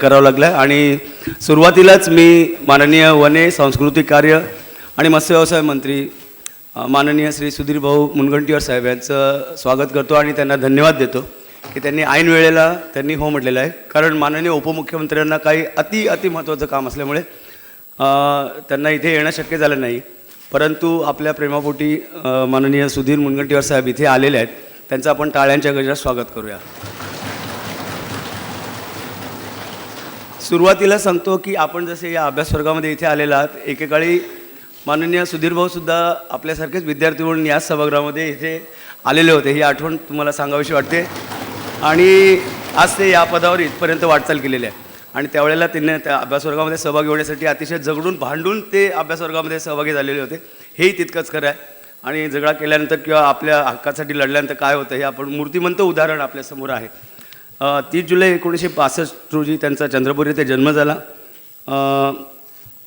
करावं लागलं आणि सुरुवातीलाच मी माननीय वने सांस्कृतिक कार्य आणि मत्स्य व्यवसाय मंत्री माननीय श्री सुधीर भाऊ मुनगंटीवार साहेब यांचं स्वागत करतो आणि त्यांना धन्यवाद देतो की त्यांनी ऐन वेळेला त्यांनी हो म्हटलेलं आहे. कारण माननीय उपमुख्यमंत्र्यांना काही अति महत्त्वाचं काम असल्यामुळे त्यांना इथे येणं शक्य झालं नाही. परंतु आपल्या प्रेमापोटी माननीय सुधीर मुनगंटीवार साहेब इथे आलेले आहेत. त्यांचं आपण टाळ्यांच्या गजरात स्वागत करूया. सुरुवातीला सांगतो की आपण जसे या अभ्यासवर्गामध्ये इथे आलेला आहात, एकेकाळी माननीय सुधीर भाऊसुद्धा आपल्यासारखेच विद्यार्थी म्हणून याच सभागृहामध्ये इथे आलेले होते. ही आठवण तुम्हाला सांगावीशी वाटते आणि आज ते या पदावर इथपर्यंत वाटचाल केलेली आहे. आणि त्यावेळेला त्यांनी त्या अभ्यासवर्गामध्ये सहभागी होण्यासाठी अतिशय झगडून भांडून ते अभ्यासवर्गामध्ये सहभागी झालेले होते. हेही तितकंच खरं आहे. आणि झगडा केल्यानंतर किंवा आपल्या हक्कासाठी लढल्यानंतर काय होतं हे आपण मूर्तिमंत उदाहरण आपल्यासमोर आहे. 30 जुलै 1965 रोजी त्यांचा चंद्रपूर येथे जन्म झाला.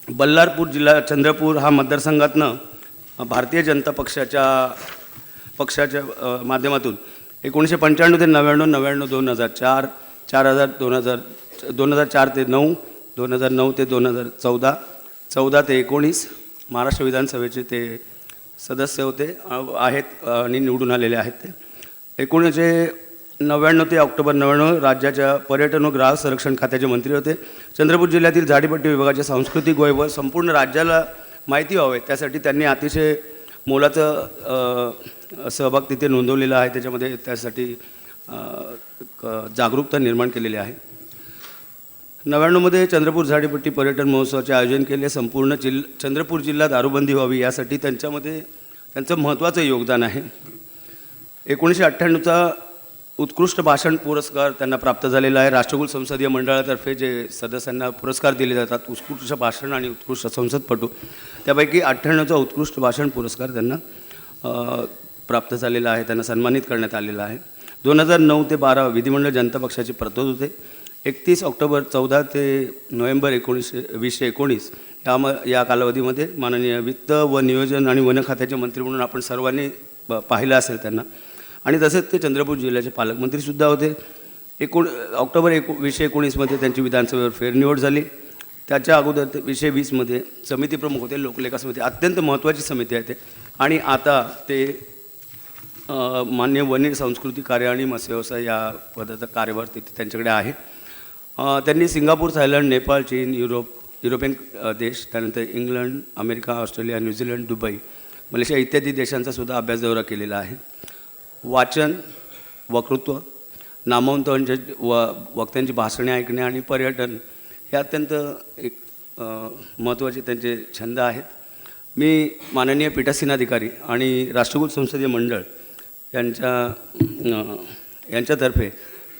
बल्लारपूर जिल्हा चंद्रपूर हा मतदारसंघातनं भारतीय जनता पक्षाच्या माध्यमातून 1995 ते 99, 99 2004, 2004 ते 9, 2009 ते 2014, 14 ते 19 महाराष्ट्र विधानसभेचे ते सदस्य होते आहेत आणि निवडून आलेले आहेत. ते 1999 ते ऑक्टोबर 99 राज्याच्या पर्यटन व ग्राहक संरक्षण खात्याचे मंत्री होते. चंद्रपूर जिल्ह्यातील झाडीपट्टी विभागाचे सांस्कृतिक वैभव संपूर्ण राज्याला माहिती व्हावे त्यासाठी त्यांनी अतिशय मोलाचं सहभाग तिथे नोंदवलेला आहे. त्याच्यामध्ये त्यासाठी जागरूकता निर्माण केलेली आहे. 99मध्ये चंद्रपूर झाडीपट्टी पर्यटन महोत्सवाचे आयोजन केले. संपूर्ण चंद्रपूर जिल्हा दारूबंदी व्हावी यासाठी त्यांचं महत्त्वाचं योगदान आहे. 1998चा उत्कृष्ट भाषण पुरस्कार त्यांना प्राप्त झालेला आहे. राष्ट्रकुल संसदीय मंडळातर्फे जे सदस्यांना पुरस्कार दिले जातात उत्कृष्ट भाषण आणि उत्कृष्ट संसदपटू, त्यापैकी 98चा उत्कृष्ट भाषण पुरस्कार त्यांना प्राप्त झालेला आहे. त्यांना सन्मानित करण्यात आलेला आहे. 2009 ते 12 विधिमंडळ जनता पक्षाचे प्रतोद होते. 31 ऑक्टोबर 14 ते नोव्हेंबर 2019 या कालावधीमध्ये माननीय वित्त व नियोजन आणि वन खात्याचे मंत्री म्हणून आपण सर्वांनी पाहिलं असेल त्यांना. आणि तसेच ते चंद्रपूर जिल्ह्याचे पालकमंत्रीसुद्धा होते. ऑक्टोबर 2019मध्ये त्यांची विधानसभेवर फेरनिवड झाली. त्याच्या अगोदर ते 2020मध्ये समिती प्रमुख होते. लोकलेखा समिती अत्यंत महत्त्वाची समिती आहे ते. आणि आता ते मान्य वने सांस्कृतिक कार्य आणि मत्स्य व्यवसाय या पदाचा कार्यभार तिथे त्यांच्याकडे आहे. त्यांनी सिंगापूर, थायलंड, नेपाळ, चीन, युरोपियन देश, त्यानंतर England, America, Australia, New Zealand, Dubai, Malaysia इत्यादी देशांचा सुद्धा अभ्यास दौरा केलेला आहे. वाचन, वक्तृत्व, नामवंत वक्त्यांची भाषणे ऐकणे आणि पर्यटन हे अत्यंत एक महत्त्वाचे त्यांचे छंद आहेत. मी माननीय पीठासीनाधिकारी आणि राष्ट्रकुल संसदीय मंडळ यांच्यातर्फे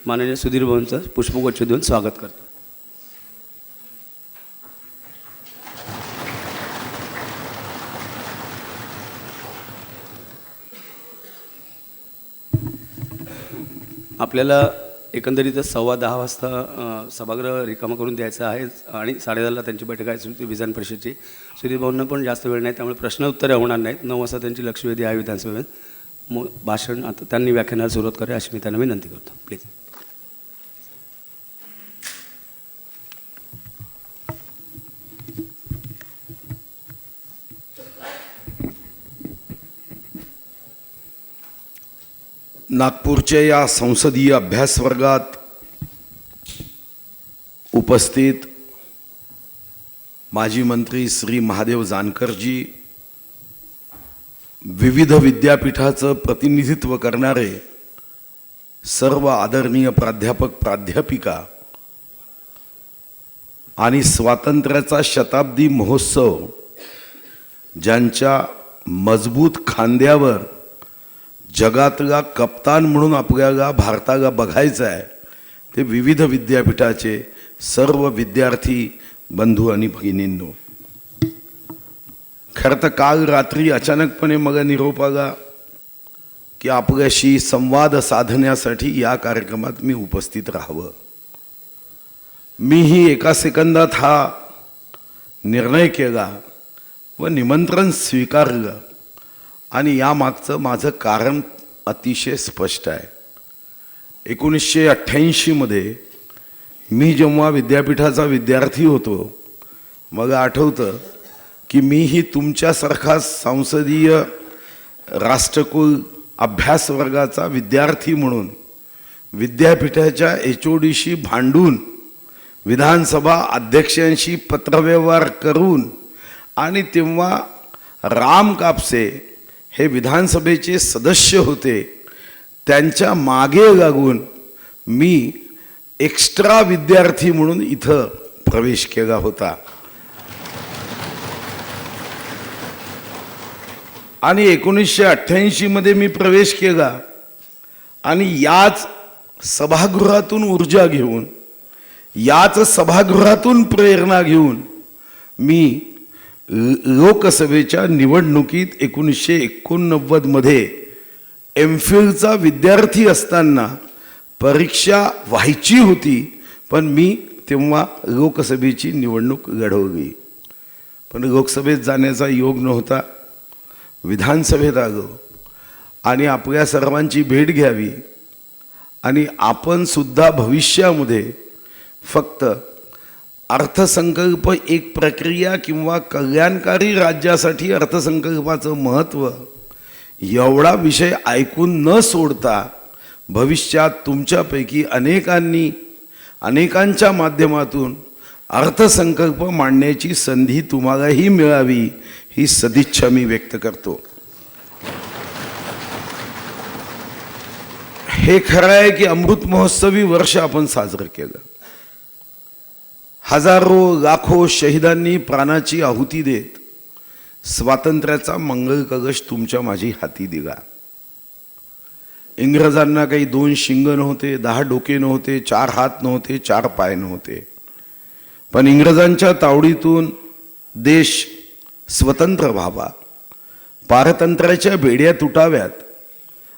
माननीय सुधीर भाऊंचं पुष्पगुच्छ देऊन स्वागत करतो. आपल्याला एकंदरीतच 10:15 वाजता सभागृह रिकामा करून द्यायचं आहे आणि 10:30ला त्यांची बैठक आहे विधान परिषदेची. सुधीर भाऊंना पण जास्त वेळ नाही, त्यामुळे प्रश्न उत्तरे होणार नाहीत. 9 वाजता त्यांची लक्षवेधी आहे विधानसभेत. भाषण आता त्यांनी व्याख्यानाला सुरुवात करूया अशी मी त्यांना विनंती करतो. प्लीज. नागपूरच्या या संसदीय अभ्यास वर्गात उपस्थित माजी मंत्री श्री महादेव जानकरजी, विविध विद्यापीठाचं प्रतिनिधित्व करणारे सर्व आदरणीय प्राध्यापक, प्राध्यापिका आणि स्वातंत्र्याचा शताब्दी महोत्सव ज्यांच्या मजबूत खांद्यावर जगातला कप्तान म्हणून आपल्याला भारताला बघायचं आहे, ते विविध विद्यापीठाचे सर्व विद्यार्थी बंधू आणि भगिनींनो, खरं तर काल रात्री अचानकपणे मला निरोप आला की आपल्याशी संवाद साधण्यासाठी या कार्यक्रमात मी उपस्थित राहावं. मीही एका सेकंदात हा निर्णय केला व निमंत्रण स्वीकारलं आणि यामागचं माझं कारण अतिशय स्पष्ट आहे. 1988 मध्ये मी जेव्हा विद्यापीठाचा विद्यार्थी होतो मग आठवतं की मीही तुमच्यासारखा संसदीय राष्ट्रकुल अभ्यास वर्गाचा विद्यार्थी म्हणून विद्यापीठाच्या HODशी भांडून विधानसभा अध्यक्षांशी पत्रव्यवहार करून आणि तेव्हा राम कापसे हे विधानसभेचे सदस्य होते, त्यांच्या मागे लागून मी एक्स्ट्रा विद्यार्थी म्हणून इथं प्रवेश केला होता. आणि 1988 मध्ये मी प्रवेश केला आणि याच सभागृहातून ऊर्जा घेऊन, याच सभागृहातून प्रेरणा घेऊन मी लोकसभेच्या निवडणुकीत 1989 मध्ये MPhilचा विद्यार्थी असताना परीक्षा व्हायची होती, पण मी तेव्हा लोकसभेची निवडणूक लढवली. पण लोकसभेत जाण्याचा योग नव्हता. विधानसभेत आलो आणि आपल्या सर्वांची भेट घ्यावी आणि आपण सुद्धा भविष्यामध्ये फक्त अर्थसंकल्प एक प्रक्रिया किंवा कल्याणकारी राज्यासाठी अर्थसंकल्पाचं महत्त्व एवढा विषय ऐकून न सोडता भविष्यात तुमच्यापैकी अनेकांच्या माध्यमातून अर्थसंकल्प मांडण्याची संधी तुम्हालाही मिळावी ही सदिच्छा मी व्यक्त करतो. हे खरं आहे की अमृत महोत्सवी वर्ष आपण साजरं केलं. हजारो लाखो शहीदांनी प्राणाची आहुती देत स्वातंत्र्याचा मंगल कलश तुमच्या माझी हाती दिला. इंग्रजांना काही 2 शिंग नव्हते, 10 डोके नव्हते, 4 हात नव्हते, 4 पाय नव्हते, पण इंग्रजांच्या तावडीतून देश स्वतंत्र व्हावा, पारतंत्र्याच्या बेड्या तुटाव्यात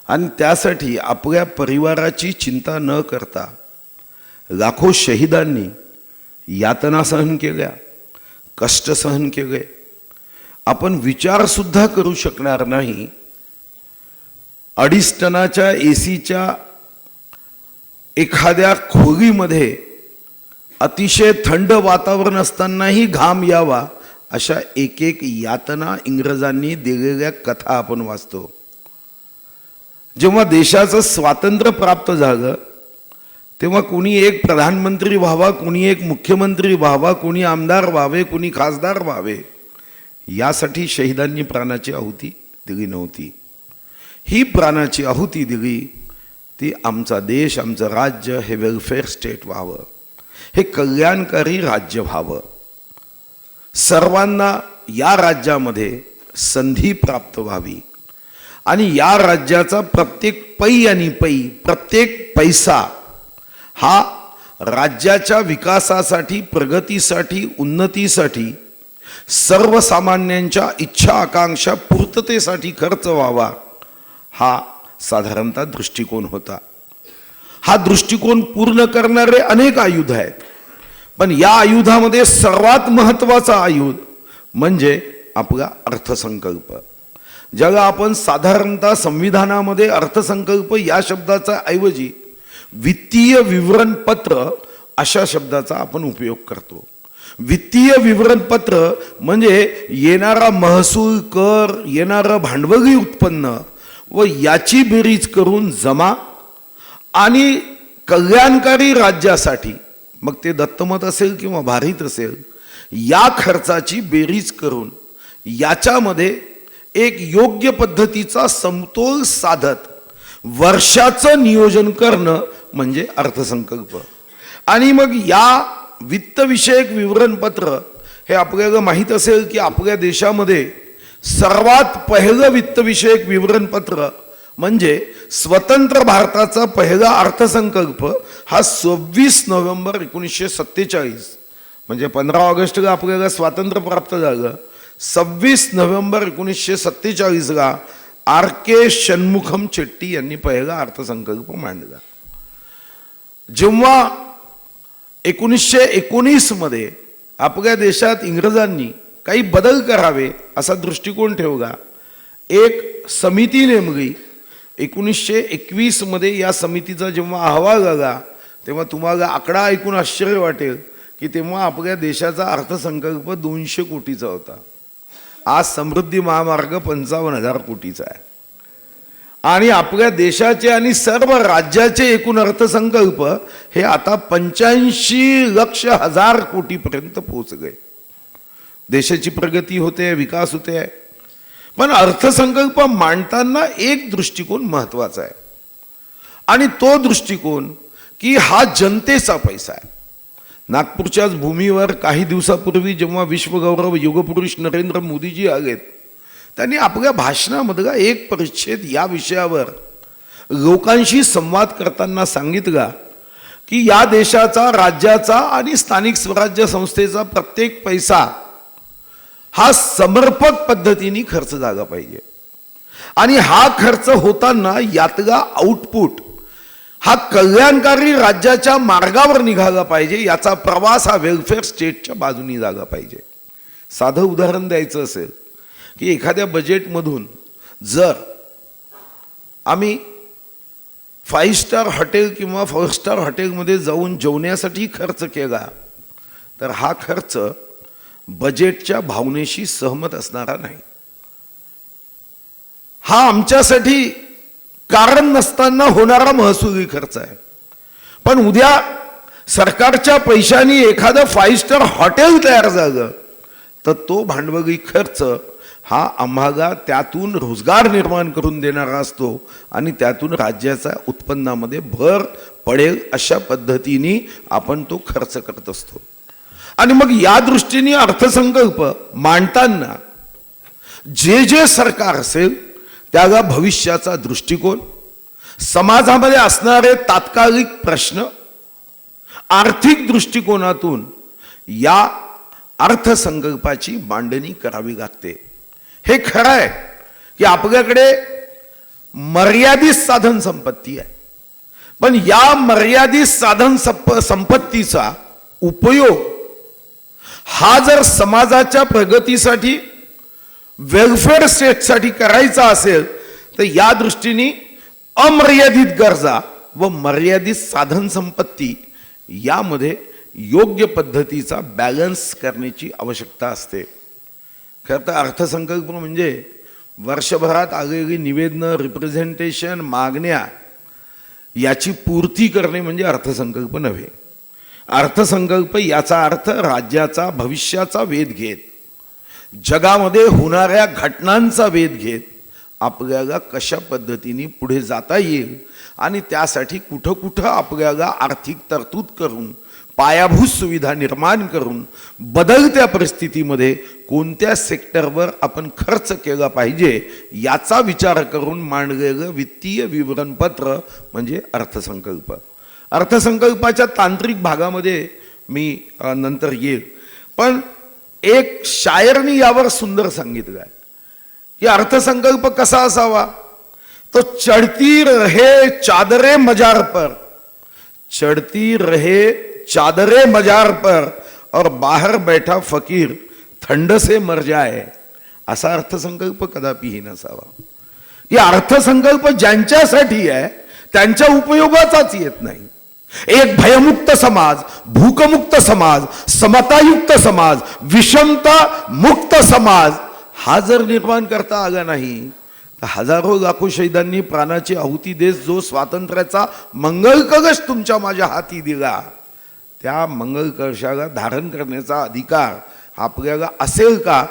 आणि त्यासाठी आपल्या परिवाराची चिंता न करता लाखो शहीदांनी यातना सहन केल्या, कष्ट सहन केले. आपण विचार सुद्धा करू शकणार नाही 2.5 टनाच्या ACच्या एखाद्या खोलीमध्ये अतिशय थंड वातावरण असतानाही घाम यावा अशा एक यातना इंग्रजांनी दिलेल्या कथा आपण वाचतो. जेव्हा देशाचं स्वातंत्र्य प्राप्त झालं तेव्हा कुणी एक प्रधानमंत्री व्हावा, कुणी एक मुख्यमंत्री व्हावा, कुणी आमदार व्हावे, कुणी खासदार व्हावे यासाठी शहीदांनी प्राणाची आहुती दिली नव्हती. ही प्राणाची आहुती दिली ती आमचा देश, आमचं राज्य हे वेलफेअर स्टेट व्हावं, हे कल्याणकारी राज्य व्हावं, सर्वांना या राज्यामध्ये संधी प्राप्त व्हावी आणि या राज्याचा प्रत्येक पै आणि पै, प्रत्येक पैसा हा राज्याच्या विकासासाठी, प्रगतीसाठी, उन्नतीसाठी, सर्वसामान्यांच्या इच्छा आकांक्षा पूर्ततेसाठी खर्च व्हावा हा साधारणतः दृष्टिकोन होता. हा दृष्टिकोन पूर्ण करणारे अनेक आयुध आहेत, पण या आयुधामध्ये सर्वात महत्त्वाचा आयुध म्हणजे आपला अर्थसंकल्प, ज्याला आपण साधारणतः संविधानामध्ये अर्थसंकल्प या शब्दाचा ऐवजी वित्तीय विवरणपत्र अशा शब्दाचा आपण उपयोग करतो. वित्तीय विवरणपत्र म्हणजे येणारा महसूल, कर, येणारं भांडवली उत्पन्न व याची बेरीज करून जमा आणि कल्याणकारी राज्यासाठी, मग ते दत्तमत असेल किंवा भारित असेल, या खर्चाची बेरीज करून याच्यामध्ये एक योग्य पद्धतीचा समतोल साधत वर्षाचं नियोजन करणं म्हणजे अर्थसंकल्प. आणि मग या वित्तविषयक विवरणपत्र हे आपल्याला माहीत असेल की आपल्या देशामध्ये सर्वात पहिलं वित्तविषयक विवरणपत्र म्हणजे स्वतंत्र भारताचा पहिला अर्थसंकल्प हा 26 नोव्हेंबर 1947 म्हणजे 15 ऑगस्टला आपल्याला स्वातंत्र्य प्राप्त झालं. 26 नोव्हेंबर 1947ला RK षण्मुखम चेट्टी यांनी पहिला अर्थसंकल्प मांडला. जेव्हा 1919 मध्ये आपल्या देशात इंग्रजांनी काही बदल करावे असा दृष्टिकोन ठेवला, एक समिती नेमली. 1921 मध्ये या समितीचा जेव्हा अहवाल आला तेव्हा तुम्हाला आकडा ऐकून आश्चर्य वाटेल की तेव्हा आपल्या देशाचा अर्थसंकल्प 200 कोटीचा होता. आज समृद्धी महामार्ग 55,000 कोटीचा आहे. आणि आपल्या देशाचे आणि सर्व राज्याचे एकूण अर्थसंकल्प हे आता 85,00,000 कोटीपर्यंत पोहोचले. देशाची प्रगती होते, विकास होते. पण अर्थसंकल्प मांडताना एक दृष्टिकोन महत्वाचा आहे आणि तो दृष्टिकोन की हा जनतेचा पैसा आहे. नागपूरच्याच भूमीवर काही दिवसापूर्वी जेव्हा विश्वगौरव युगपुरुष नरेंद्र मोदीजी आलेत, त्यांनी आपल्या भाषणामधला एक परिच्छेद या विषयावर लोकांशी संवाद करताना सांगितला की या देशाचा, राज्याचा आणि स्थानिक स्वराज्य संस्थेचा प्रत्येक पैसा हा समर्पक पद्धतीने खर्च झाला पाहिजे आणि हा खर्च होताना यातला आउटपुट हा कल्याणकारी राज्याच्या मार्गावर निघाला पाहिजे. याचा प्रवास हा वेलफेअर स्टेटच्या बाजूनी झाला पाहिजे. साधं उदाहरण द्यायचं असेल की एखाद्या बजेटमधून जर आम्ही 5 स्टार हॉटेल किंवा 4 स्टार हॉटेलमध्ये जाऊन जेवण्यासाठी खर्च केला तर हा खर्च बजेटच्या भावनेशी सहमत असणारा नाही. हा आमच्यासाठी कारण नसताना होणारा महसुली खर्च आहे. पण उद्या सरकारच्या पैशांनी एखादं 5 स्टार हॉटेल तयार झालं तर तो भांडवली खर्च हा आम्हाला त्यातून रोजगार निर्माण करून देणारा असतो आणि त्यातून राज्याच्या उत्पन्नामध्ये भर पडेल अशा पद्धतीने आपण तो खर्च करत असतो. आणि मग या दृष्टीने अर्थसंकल्प मांडताना जे जे सरकार असेल त्याला भविष्याचा दृष्टिकोन, समाजामध्ये असणारे तात्कालिक प्रश्न, आर्थिक दृष्टिकोनातून या अर्थसंकल्पाची मांडणी करावी लागते. हे खरं आहे की आपल्याकडे मर्यादित साधन संपत्ती आहे, पण या मर्यादित साधन संपत्तीचा उपयोग हा जर समाजाच्या प्रगतीसाठी, वेलफेअर स्टेटसाठी करायचा असेल तर या दृष्टीने अमर्यादित गरजा व मर्यादित साधन संपत्ती यामध्ये योग्य पद्धतीचा बॅलन्स करण्याची आवश्यकता असते. खरं तर अर्थसंकल्प म्हणजे वर्षभरात आलेली निवेदनं, रिप्रेझेंटेशन, मागण्या याची पूर्ती करणे म्हणजे अर्थसंकल्प नव्हे. अर्थसंकल्प याचा अर्थ राज्याचा भविष्याचा वेध घेत, जगामध्ये होणाऱ्या घटनांचा वेध घेत आपल्याला कशा पद्धतीने पुढे जाता येईल आणि त्यासाठी कुठं कुठं आपल्याला आर्थिक तरतूद करून, पायाभूत सुविधा निर्माण करून बदलत्या परिस्थितीमध्ये कोणत्या सेक्टरवर आपण खर्च केला पाहिजे याचा विचार करून मांडलेलं वित्तीय विवरणपत्र म्हणजे अर्थसंकल्प. अर्थसंकल्पाच्या तांत्रिक भागामध्ये मी नंतर येईल, पण एक शायरनी यावर सुंदर सांगितलं आहे की अर्थसंकल्प कसा असावा. तो चढ़ती रहे चादरे मजार पर, चढ़ती रहे चादरे मजार पर और बाहर बैठा फकीर थंड से मर जाए, असा अर्थसंकल्प कदापिही नसावा. ही अर्थसंकल्प ज्यांच्यासाठी आहे त्यांच्या उपयोगाचाच येत नाही. एक भयमुक्त समाज, भूकमुक्त समाज, समतायुक्त समाज, विषमता मुक्त समाज हा जर निर्माण करता आला नाही तर हजारो लाखो शहीदांनी प्राणाची आहुती देत जो स्वातंत्र्याचा मंगल कलश तुमच्या माझ्या हाती दिला, त्या मंगल कलशाला धारण करण्याचा अधिकार आपल्याला असेल का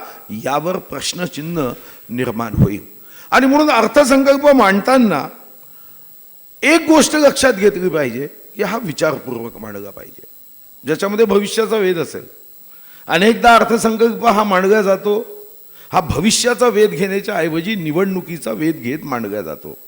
यावर प्रश्नचिन्ह निर्माण होईल. आणि म्हणून अर्थसंकल्प मांडताना एक गोष्ट लक्षात घेतली पाहिजे की हा विचारपूर्वक मांडला पाहिजे, ज्याच्यामध्ये भविष्याचा वेध असेल. अनेकदा अर्थसंकल्प हा मांडला जातो, हा भविष्याचा वेध घेण्याच्या ऐवजी निवडणुकीचा वेध घेत मांडला जातो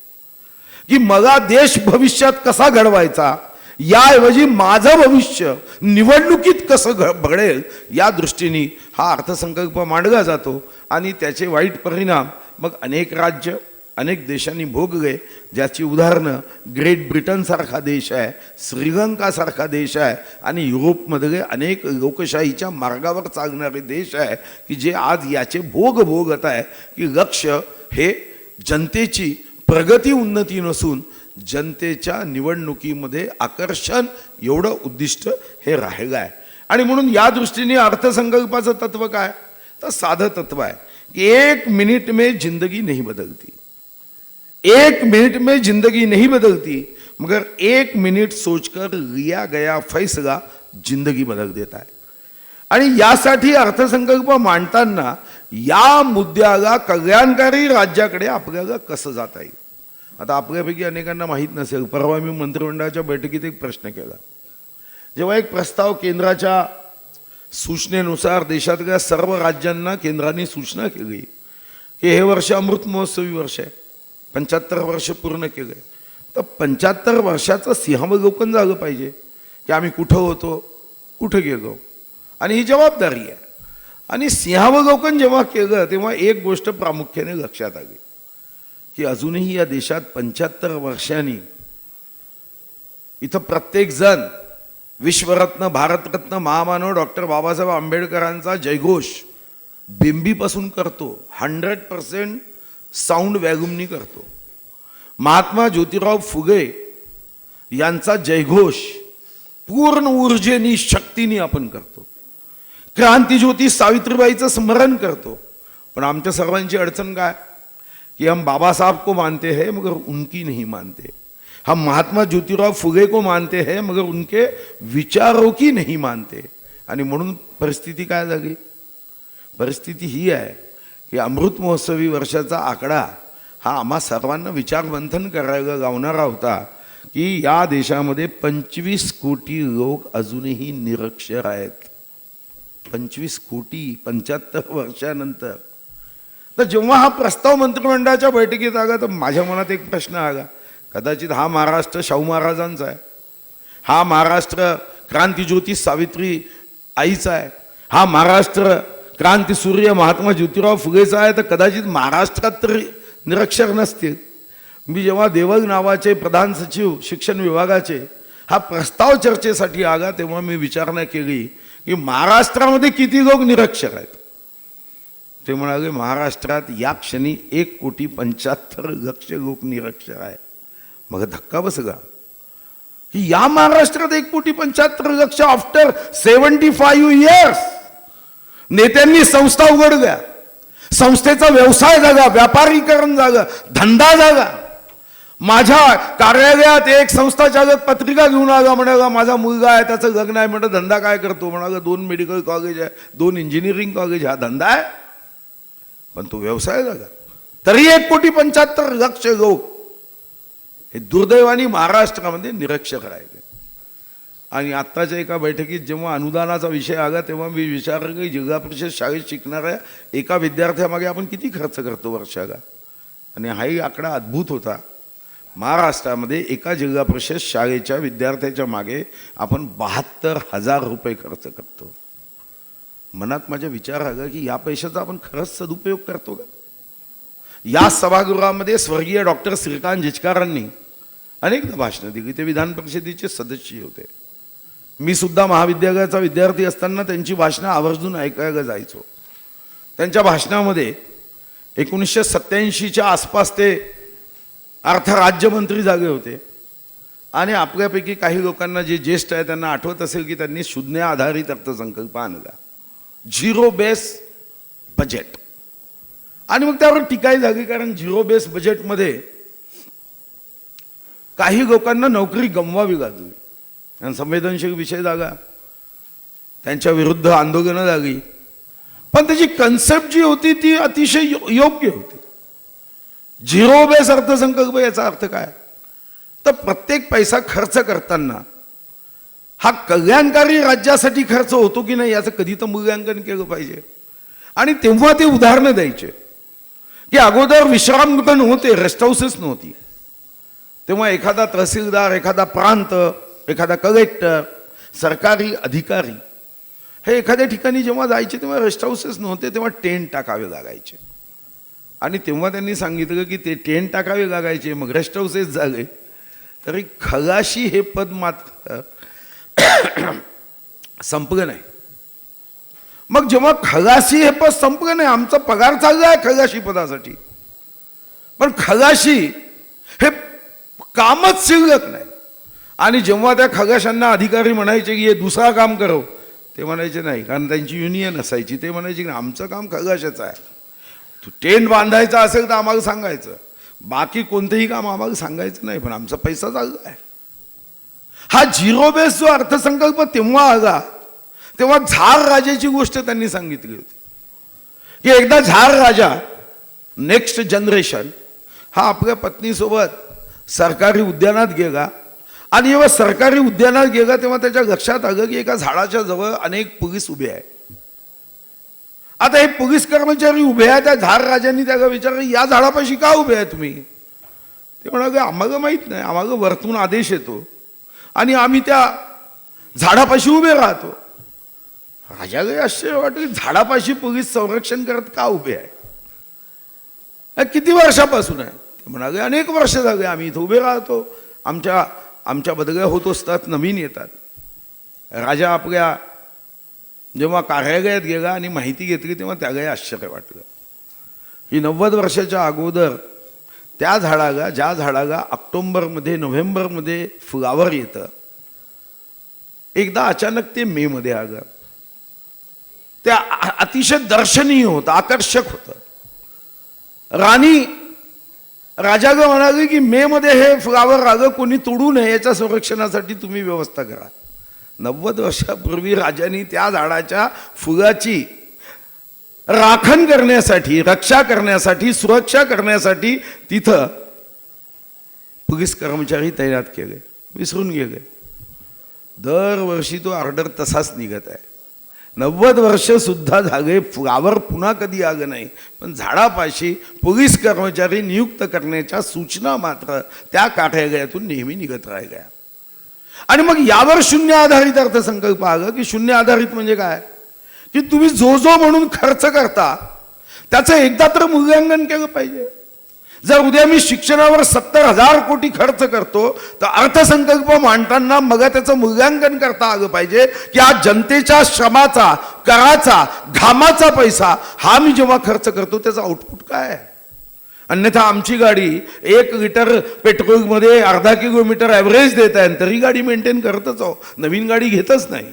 की मला देश भविष्यात कसा घडवायचा याऐवजी माझं भविष्य निवडणुकीत कसं घडेल या दृष्टीने हा अर्थसंकल्प मांडला जातो. आणि त्याचे वाईट परिणाम मग अनेक राज्य, अनेक देशांनी भोगले, ज्याची उदाहरणं ग्रेट ब्रिटनसारखा देश आहे, श्रीलंकासारखा देश आहे आणि युरोपमधले अनेक लोकशाहीच्या मार्गावर चालणारे देश आहे की जे आज याचे भोगत आहे की लक्ष हे जनतेची प्रगती, उन्नती नसून जनतेच्या निवडणुकीमध्ये आकर्षण एवढं उद्दिष्ट हे राहिलं आहे. आणि म्हणून या दृष्टीने अर्थसंकल्पाचं तत्व काय, तर साधं तत्व आहे की 1 मिनिट में जिंदगी नहीं बदलती, 1 मिनिट में जिंदगी नहीं बदलती, मगर 1 मिनिट सोचकर लिया गया फैसला जिंदगी बदल देता है. आणि यासाठी अर्थसंकल्प मांडताना या मुद्द्याला कल्याणकारी राज्याकडे आपल्याला कसं जाता येईल. आता आपल्यापैकी अनेकांना माहीत नसेल, परवा मी मंत्रिमंडळाच्या बैठकीत एक प्रश्न केला. जेव्हा एक प्रस्ताव केंद्राच्या सूचनेनुसार देशातल्या सर्व राज्यांना केंद्राने सूचना केली की हे वर्ष अमृत महोत्सवी वर्ष आहे, 75 वर्ष पूर्ण केले, तर 75 वर्षाचं सिंहावलोकन झालं पाहिजे की आम्ही कुठं होतो, कुठं गेलो, आणि ही जबाबदारी आहे. आणि सिंहावलोकन जेव्हा केलं तेव्हा एक गोष्ट प्रामुख्याने लक्षात आली की अजूनही या देशात 75 वर्षांनी इथं प्रत्येक जण विश्वरत्न, भारतरत्न, महामानव डॉक्टर बाबासाहेब आंबेडकरांचा जयघोष बिंबीपासून करतो, 100% साऊंड वॅल्यूमनी करतो. महात्मा ज्योतिराव फुले यांचा जयघोष पूर्ण ऊर्जेनी, शक्तीने आपण करतो. क्रांतिज्योती सावित्रीबाईचं स्मरण करतो. पण आमच्या सर्वांची अडचण काय कि हम बाबा साहब को मानते हैं मगर उनकी नहीं मानते, हम महात्मा ज्योतिराव फुले को मानते हैं मगर उनके विचारों की नहीं मानते. आणि म्हणून परिस्थिती काय झाली, परिस्थिती ही आहे की अमृत महोत्सवी वर्षाचा आकडा हा आम्हा सर्वांना विचारमंथन करायला लावणारा होता की या देशामध्ये 25 कोटी लोक अजूनही निरक्षर आहेत. 25 कोटी 75 वर्षानंतर. तर जेव्हा हा प्रस्ताव मंत्रिमंडळाच्या बैठकीत आला तर माझ्या मनात एक प्रश्न आला, कदाचित हा महाराष्ट्र शाहू महाराजांचा आहे, हा महाराष्ट्र क्रांतिज्योती सावित्री आईचा आहे, हा महाराष्ट्र क्रांतिसूर्य महात्मा ज्योतिराव फुलेचा आहे, तर कदाचित महाराष्ट्रात तरी निरक्षर नसतील. मी जेव्हा देवल नावाचे प्रधान सचिव शिक्षण विभागाचे हा प्रस्ताव चर्चेसाठी आला तेव्हा मी विचारणा केली की महाराष्ट्रामध्ये किती लोक निरक्षर आहेत. ते म्हणाले महाराष्ट्रात या क्षणी 1,75,00,000 लोक निरक्षर आहे. मग धक्का बसला की या महाराष्ट्रात 1,75,00,000 आफ्टर 75 इयर्स नेत्यांनी संस्था उघडल्या, संस्थेचा व्यवसाय झाला, व्यापारीकरण झालं, धंदा झाला. माझ्या कार्यालयात एक संस्था चालक पत्रिका घेऊन आला, म्हणाला माझा मुलगा आहे, त्याचं लग्न आहे. म्हणलं धंदा काय करतो, म्हणाला 2 मेडिकल कॉलेज आहे, 2 इंजिनिअरिंग कॉलेज, हा धंदा आहे. पण तो व्यवसाय झाला. तरी 1,75,00,000 लोक हे दुर्दैवाने महाराष्ट्रामध्ये निरक्षर राहिले. आणि आत्ताच्या एका बैठकीत जेव्हा अनुदानाचा विषय आला तेव्हा मी विचारलं की जिल्हा परिषद शाळेत शिकणाऱ्या एका विद्यार्थ्यामागे आपण किती खर्च करतो वर्षाला. आणि हाही आकडा अद्भुत होता. महाराष्ट्रामध्ये एका जिल्हा परिषद शाळेच्या विद्यार्थ्याच्या मागे आपण 72,000 रुपये खर्च करतो. मनात माझ्या विचार आला की या पैशाचा आपण खरंच सदुपयोग करतो का. या सभागृहामध्ये स्वर्गीय डॉक्टर श्रीकांत जिचकारांनी अनेकदा भाषणं दिली, ते विधान परिषदेचे सदस्य होते. मी सुद्धा महाविद्यालयाचा विद्यार्थी असताना त्यांची भाषणं आवर्जून ऐकायला जायचो. त्यांच्या भाषणामध्ये 1987च्या आसपास ते अर्थ राज्यमंत्री झाले होते. आणि आपल्यापैकी काही लोकांना जे ज्येष्ठ आहे त्यांना आठवत असेल की त्यांनी शून्य आधारित अर्थसंकल्प आणला, 0 बेस बजेट. आणि मग त्यावर टीकाही झाली, कारण 0 बेस बजेटमध्ये काही लोकांना नोकरी गमवावी लागली आणि संवेदनशील विषय झाला, त्यांच्या विरुद्ध आंदोलनं झाली. पण त्याची कन्सेप्ट जी होती ती अतिशय योग्य होती. 0 बेस अर्थसंकल्प याचा अर्थ काय, तर प्रत्येक पैसा खर्च करताना हा कल्याणकारी राज्यासाठी खर्च होतो की नाही याचं कधी तर मूल्यांकन केलं पाहिजे. आणि तेव्हा ते उदाहरणं द्यायचे की अगोदर विश्रामगृह नव्हते, रेस्ट हाऊसेस नव्हती, तेव्हा एखादा तहसीलदार, एखादा प्रांत, एखादा कलेक्टर, सरकारी अधिकारी हे एखाद्या ठिकाणी जेव्हा जायचे तेव्हा रेस्ट हाऊसेस नव्हते, तेव्हा टेंट टाकावे लागायचे. आणि तेव्हा त्यांनी सांगितलं की ते टेंट टाकावे लागायचे, मग रेस्ट हाऊसेस झाले. तरी खलाशी हे पद मात्र संपलं नाही. मग जेव्हा खलाशी हे पद संपलं नाही, आमचा पगार चालला आहे खलाशी पदासाठी, पण खलाशी हे कामच शिल्लक नाही. आणि जेव्हा त्या खगाशांना अधिकारी म्हणायचे की हे दुसरा काम करो, ते म्हणायचे नाही, कारण त्यांची युनियन असायची. ते म्हणायचे की आमचं काम खगाशाचं आहे, तू टेंट बांधायचा असेल तर आम्हाला सांगायचं, बाकी कोणतेही काम आम्हाला सांगायचं नाही, पण आमचा पैसा चालला आहे. हा झिरो बेस जो अर्थसंकल्प तेव्हा आला, तेव्हा झार राजाची गोष्ट त्यांनी सांगितली होती की एकदा झार राजा नेक्स्ट जनरेशन हा आपल्या पत्नीसोबत सरकारी उद्यानात गेला. आणि जेव्हा सरकारी उद्यानात गेला तेव्हा त्याच्या लक्षात आलं की एका झाडाच्या जवळ अनेक पोलीस उभे आहेत. आता हे पोलीस कर्मचारी उभे आहेत. त्या झार राजांनी त्याला विचारलं, या झाडापाशी का उभे आहे तुम्ही? ते म्हणाले, आम्हाला माहीत नाही, आम्हाला वरतून आदेश येतो आणि आम्ही त्या झाडापाशी उभे राहतो. राजाला आश्चर्य वाटलं, झाडापाशी पोलीस संरक्षण करत का उभे आहे? किती वर्षापासून आहे? ते म्हणाले, अनेक वर्ष झाले आम्ही इथं उभे राहतो, आमच्या बदल्या होत असतात, नवीन येतात. राजा आपल्या जेव्हा कार्यालयात गेला आणि माहिती घेतली तेव्हा त्यालाही आश्चर्य वाटलं की 90 वर्षाच्या अगोदर त्या झाडाला, ज्या झाडाला ऑक्टोंबरमध्ये नोव्हेंबरमध्ये फ्लावर येतं, एकदा अचानक ते मेमध्ये आलं. ते अतिशय दर्शनीय होतं, आकर्षक होतं. राणी राजाला म्हणाले की मे मध्ये हे फ्लावर आलं, कोणी तोडू नये, याच्या संरक्षणासाठी तुम्ही व्यवस्था करा. 90 वर्षापूर्वी राजांनी त्या झाडाच्या फुलाची राखण करण्यासाठी, रक्षा करण्यासाठी, सुरक्षा करण्यासाठी तिथं पोलीस कर्मचारी तैनात केले. विसरून गेले. दरवर्षी तो ऑर्डर तसाच निघत आहे. 90 वर्ष सुद्धा झाले, फ्लावर पुन्हा कधी आलं नाही, पण झाडापाशी पोलीस कर्मचारी नियुक्त करण्याच्या सूचना मात्र त्या कार्यालयातून नेहमी निघत राहिल्या. आणि मग यावर शून्य आधारित अर्थसंकल्प आलं की शून्य आधारित म्हणजे काय की तुम्ही जो जो म्हणून खर्च करता त्याचं एकदा तर मूल्यांकन केलं पाहिजे. जर उद्या मी शिक्षणावर 70,000 कोटी खर्च करतो तर अर्थसंकल्प मांडताना मग त्याचं मूल्यांकन करता आलं पाहिजे की आज जनतेच्या श्रमाचा, कराचा, घामाचा पैसा हा मी जेव्हा खर्च करतो त्याचा आउटपुट काय आहे. अन्यथा आमची गाडी 1 लिटर पेट्रोलमध्ये अर्धा किलोमीटर ॲव्हरेज देत आहे, तरी गाडी मेंटेन करतच आहो, नवीन गाडी घेतच नाही.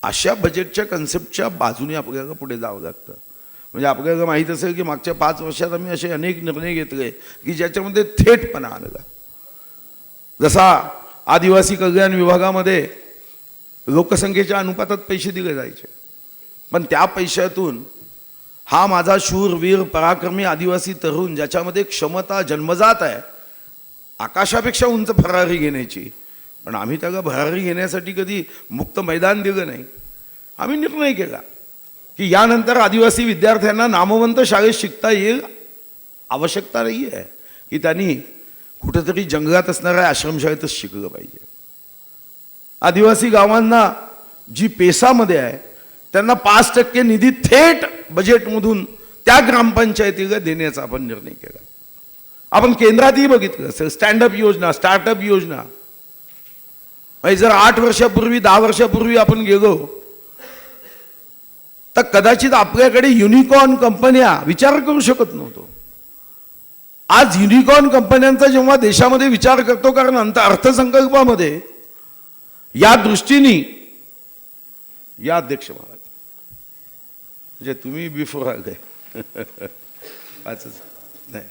अशा बजेटच्या कन्सेप्टच्या बाजूने आपल्याला पुढे जावं लागतं. म्हणजे आपल्याला माहीत असेल की मागच्या 5 वर्षात आम्ही असे अनेक निर्णय घेतले की ज्याच्यामध्ये थेटपणा आला. जसा आदिवासी कल्याण विभागामध्ये लोकसंख्येच्या अनुपातात पैसे दिले जायचे, पण त्या पैशातून हा माझा शूर, वीर, पराक्रमी आदिवासी तरुण ज्याच्यामध्ये क्षमता जन्मजात आहे आकाशापेक्षा उंच भरारी घेण्याची, पण आम्ही त्याला भरारी घेण्यासाठी कधी मुक्त मैदान दिलं नाही. आम्ही निर्णय केला की यानंतर आदिवासी विद्यार्थ्यांना नामवंत शाळेत शिकता येईल, आवश्यकता नाही आहे की त्यांनी कुठेतरी जंगलात असणाऱ्या आश्रमशाळेतच शिकलं पाहिजे. आदिवासी गावांना जी पेसामध्ये आहे त्यांना 5% निधी थेट बजेटमधून त्या ग्रामपंचायतीला देण्याचा आपण निर्णय केला. आपण केंद्रातही बघितलं असेल स्टँडअप योजना, स्टार्टअप योजना. जर 8 वर्षापूर्वी 10 वर्षापूर्वी आपण गेलो तर कदाचित आपल्याकडे युनिकॉर्न कंपन्या विचार करू शकत नव्हतो. आज युनिकॉर्न कंपन्यांचा जेव्हा देशामध्ये विचार करतो, कारण अर्थसंकल्पामध्ये या दृष्टीने या अध्यक्ष महाराज म्हणजे तुम्ही बिफोर आले नाही.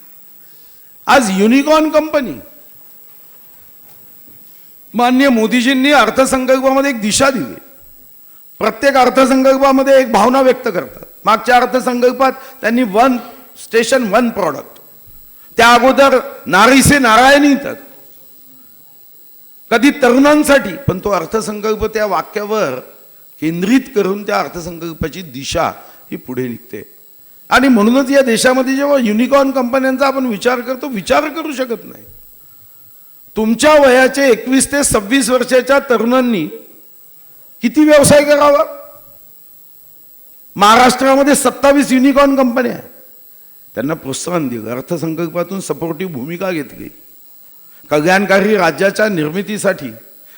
आज युनिकॉर्न कंपनी माननीय मोदीजींनी अर्थसंकल्पामध्ये एक दिशा दिली. प्रत्येक अर्थसंकल्पामध्ये एक भावना व्यक्त करतात. मागच्या अर्थसंकल्पात त्यांनी 1 स्टेशन 1 प्रॉडक्ट, त्या अगोदर नारी से नारायणी तक, कधी तरुणांसाठी, पण तो अर्थसंकल्प त्या वाक्यावर केंद्रित करून त्या अर्थसंकल्पाची दिशा ही पुढे निघते. आणि म्हणूनच या देशामध्ये जेव्हा युनिकॉर्न कंपन्यांचा आपण विचार करतो, विचार करू शकत नाही. तुमच्या वयाचे 21 ते 26 वर्षाच्या तरुणांनी किती व्यवसाय करावा? महाराष्ट्रामध्ये 27 युनिकॉर्न कंपन्या आहेत. त्यांना प्रोत्साहन दिलं, अर्थसंकल्पातून सपोर्टिव्ह भूमिका घेतली, कल्याणकारी राज्याच्या निर्मितीसाठी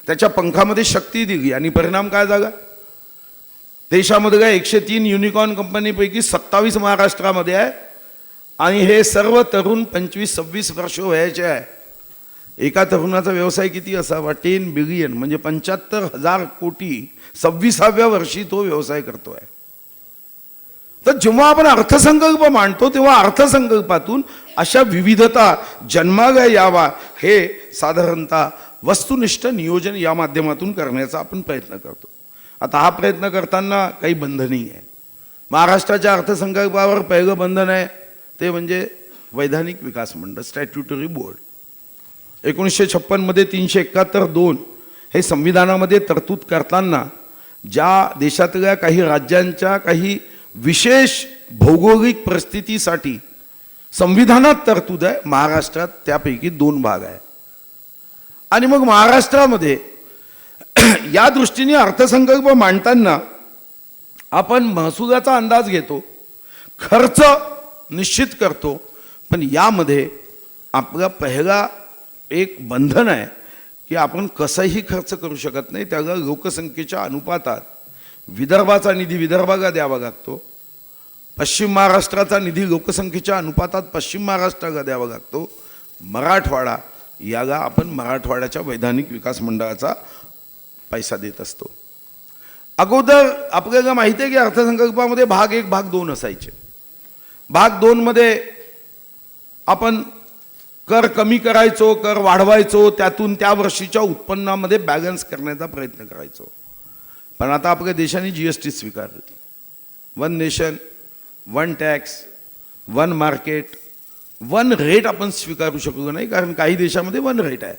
त्याच्या पंखामध्ये शक्ती दिली. आणि परिणाम काय झाला? देशामधल्या 103 युनिकॉर्न कंपनीपैकी 27 महाराष्ट्रामध्ये आहे. आणि हे सर्व तरुण 25-26 वर्ष वयाचे आहे. एका तरुणाचा व्यवसाय किती असावा? 10 बिलियन म्हणजे 75,000 कोटी 26व्या वर्षी तो व्यवसाय करतोय. तर जेव्हा आपण अर्थसंकल्प मांडतो तेव्हा अर्थसंकल्पातून अशा विविधता जन्माला यावा हे साधारणतः वस्तुनिष्ठ नियोजन या माध्यमातून करण्याचा आपण प्रयत्न करतो. आता हा प्रयत्न करताना काही बंधनही आहे. महाराष्ट्राच्या अर्थसंकल्पावर पहिलं बंधन आहे ते म्हणजे वैधानिक विकास मंडळ, स्टॅट्युटरी बोर्ड. 1956 मध्ये 371(2) हे संविधानामध्ये तरतूद करताना ज्या देशातल्या काही राज्यांच्या काही विशेष भौगोलिक परिस्थितीसाठी संविधानात तरतूद आहे, महाराष्ट्रात त्यापैकी 2 भाग आहे. आणि मग महाराष्ट्रामध्ये या दृष्टीने अर्थसंकल्प मांडताना आपण महसुलाचा अंदाज घेतो, खर्च निश्चित करतो, पण यामध्ये आपला पहिला एक बंधन आहे की आपण कसंही खर्च करू शकत नाही. त्याला लोकसंख्येच्या अनुपातात विदर्भाचा निधी विदर्भाला द्यावा लागतो, पश्चिम महाराष्ट्राचा निधी लोकसंख्येच्या अनुपातात पश्चिम महाराष्ट्राला द्यावा लागतो, मराठवाडा याला आपण मराठवाड्याच्या वैधानिक विकास मंडळाचा पैसा देत असतो. अगोदर आपल्याला माहिती आहे की अर्थसंकल्पामध्ये भाग 1 भाग 2 असायचे. भाग 2 मध्ये आपण कर कमी करायचो, कर वाढवायचो, त्यातून त्या वर्षीच्या उत्पन्नामध्ये बॅलन्स करण्याचा प्रयत्न करायचो. पण आता आपल्या देशाने GST स्वीकारली. 1 नेशन 1 टॅक्स 1 मार्केट 1 रेट आपण स्वीकारू शकलो नाही, कारण काही देशामध्ये 1 रेट आहे,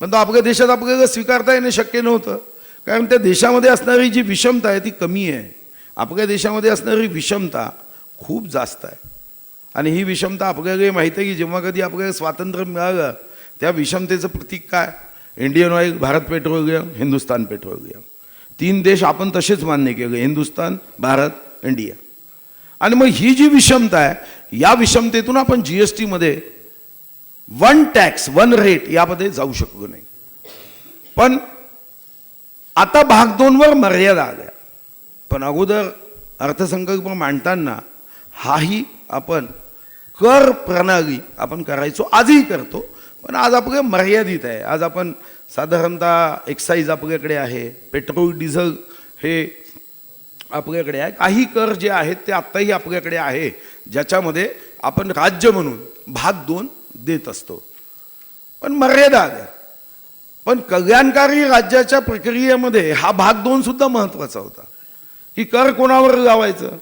पण तो आपल्या देशात आपल्याला स्वीकारता येणं शक्य नव्हतं, कारण त्या देशामध्ये असणारी जी विषमता आहे ती कमी आहे. आपल्या देशामध्ये असणारी विषमता खूप जास्त आहे. आणि ही विषमता आपल्याला माहिती आहे की जेव्हा कधी आपल्याला स्वातंत्र्य मिळालं त्या विषमतेचं प्रतीक काय? Indian oil, Bharat petroleum, Hindustan petroleum. 3 देश आपण तसेच मान्य केले, हिंदुस्तान, भारत, इंडिया. आणि मग ही जी विषमता आहे या विषमतेतून आपण GST मध्ये 1 टॅक्स 1 रेट यामध्ये जाऊ शकलो नाही. पण आता भाग 2 वर मर्यादा आल्या. पण अगोदर अर्थसंकल्प मांडताना हाही आपण कर प्रणाली आपण करायचो, आजही करतो, पण आज आपले मर्यादित आहे. आज आपण साधारणतः एक्साईज आपल्याकडे आहे, पेट्रोल डिझेल हे आपल्याकडे आहे, काही कर जे आहेत ते आत्ताही आपल्याकडे आहे, ज्याच्यामध्ये आपण राज्य म्हणून भाग 2 देत असतो, पण मर्यादा आल्या. पण कल्याणकारी राज्याच्या प्रक्रियेमध्ये हा भाग 2 सुद्धा महत्त्वाचा होता की कर कोणावर लावायचं.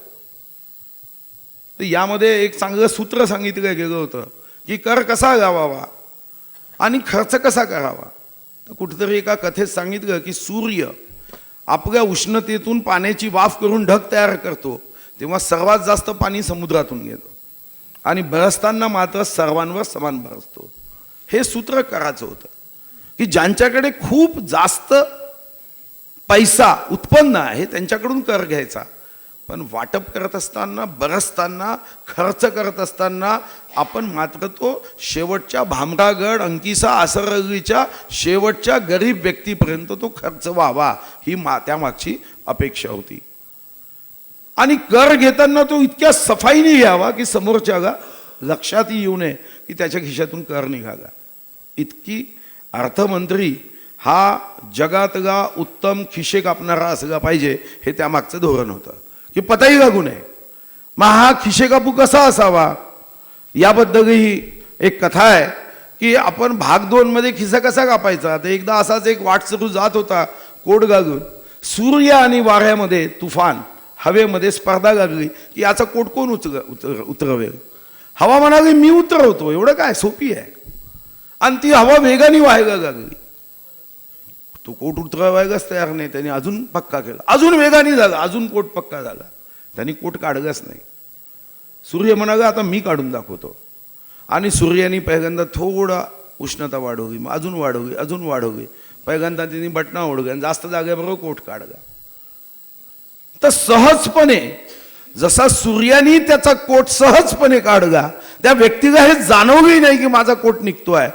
तर यामध्ये एक चांगलं सूत्र सांगितलं गेलं होतं की कर कसा लावावा आणि खर्च कसा करावा. तर कुठेतरी एका कथेत सांगितलं की सूर्य आपल्या उष्णतेतून पाण्याची वाफ करून ढग तयार करतो तेव्हा सर्वात जास्त पाणी समुद्रातून घेतो आणि बरसताना मात्र सर्वांवर समान बरसतो. हे सूत्र करायचं होतं की ज्यांच्याकडे खूप जास्त पैसा उत्पन्न आहे त्यांच्याकडून कर घ्यायचा, पण वाटप करत असताना, बरसताना, खर्च करत असताना आपण मात्र तो शेवटच्या भामरागड, अंकिसा, आसरगीच्या शेवटच्या गरीब व्यक्तीपर्यंत तो खर्च व्हावा ही त्यामागची अपेक्षा होती. आणि कर घेताना तो इतक्या सफाईने घ्यावा की समोरच्याला लक्षातही येऊ नये की त्याच्या खिशातून कर निघाला. इतकी अर्थमंत्री हा जगातला उत्तम खिशे कापणारा असला पाहिजे हे त्यामागचं धोरण होतं की पताही लागू नये. मग हा खिशे कापू कसा असावा याबद्दलही एक कथा आहे की आपण भाग 2 मध्ये खिसा कसा कापायचा. तर एकदा असाच एक वाटसरू जात होता कोट घालून, सूर्य आणि वाऱ्यामध्ये तुफान, हवेमध्ये स्पर्धा लागली की याचा कोट कोण उतरवेल. हवा म्हणाली मी उतरवतो, एवढं काय, सोपी आहे. आणि ती हवा वेगाने व्हायला लागली. तो कोट उतरवायलाच तयार नाही, त्यांनी अजून पक्का केला, अजून वेगाने झाला, अजून कोट पक्का झाला, त्यांनी कोट काढलाच नाही. सूर्य म्हणाला आता मी काढून दाखवतो. आणि सूर्याने पहिल्यांदा थोडा उष्णता वाढवली, मग अजून वाढवली, अजून वाढवली, पहिल्यांदा त्यांनी बटणा ओढली आणि जास्त जागेबरोबर कोट काढला. तर सहजपणे जसा सूर्याने त्याचा कोट सहजपणे काढला, त्या व्यक्तीला हे जाणवली नाही की माझा कोट निघतोय.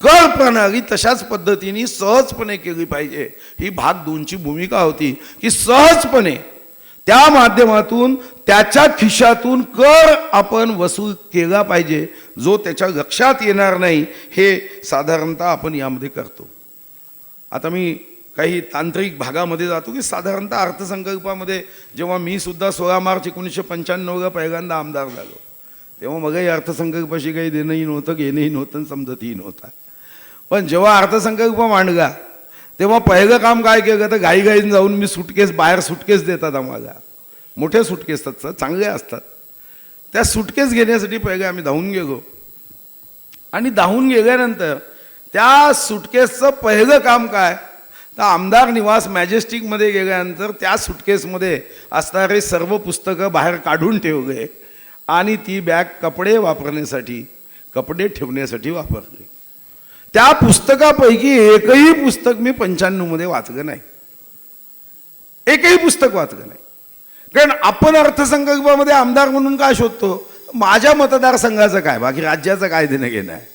कर प्रणाली तशाच पद्धतीने सहजपणे केली पाहिजे. ही भाग 2ची भूमिका होती की सहजपणे त्या माध्यमातून त्याच्या खिशातून कर आपण वसूल केला पाहिजे, जो त्याच्या लक्षात येणार नाही, हे साधारणतः आपण यामध्ये करतो. आता मी काही तांत्रिक भागामध्ये जातो की साधारणतः अर्थसंकल्पामध्ये जेव्हा मी सुद्धा 16 मार्च 1995ला पहिल्यांदा आमदार झालो, तेव्हा मगही अर्थसंकल्पाशी काही देणंही नव्हतं, घेणंही नव्हतं, समजतही नव्हता. पण जेव्हा अर्थसंकल्प मांडला तेव्हा पहिलं काम काय केलं तर घाईघाईने जाऊन मी बाहेर सुटकेस देतात आम्हाला, मोठ्या सुटकेस असतात, चांगले असतात, त्या सुटकेस घेण्यासाठी पहिले आम्ही धावून गेलो. आणि धावून गेल्यानंतर त्या सुटकेसचं पहिलं काम काय तर आमदार निवास मॅजेस्टिकमध्ये गेल्यानंतर त्या सुटकेसमध्ये असणारे सर्व पुस्तकं बाहेर काढून ठेवले आणि ती बॅग कपडे ठेवण्यासाठी वापरली. त्या पुस्तकापैकी एकही पुस्तक मी 95मध्ये वाचलं नाही, एकही पुस्तक वाचलं नाही. कारण आपण अर्थसंकल्पामध्ये आमदार म्हणून काय शोधतो, माझ्या मतदारसंघाचं काय, बाकी राज्याचं काय देणं घेणं आहे.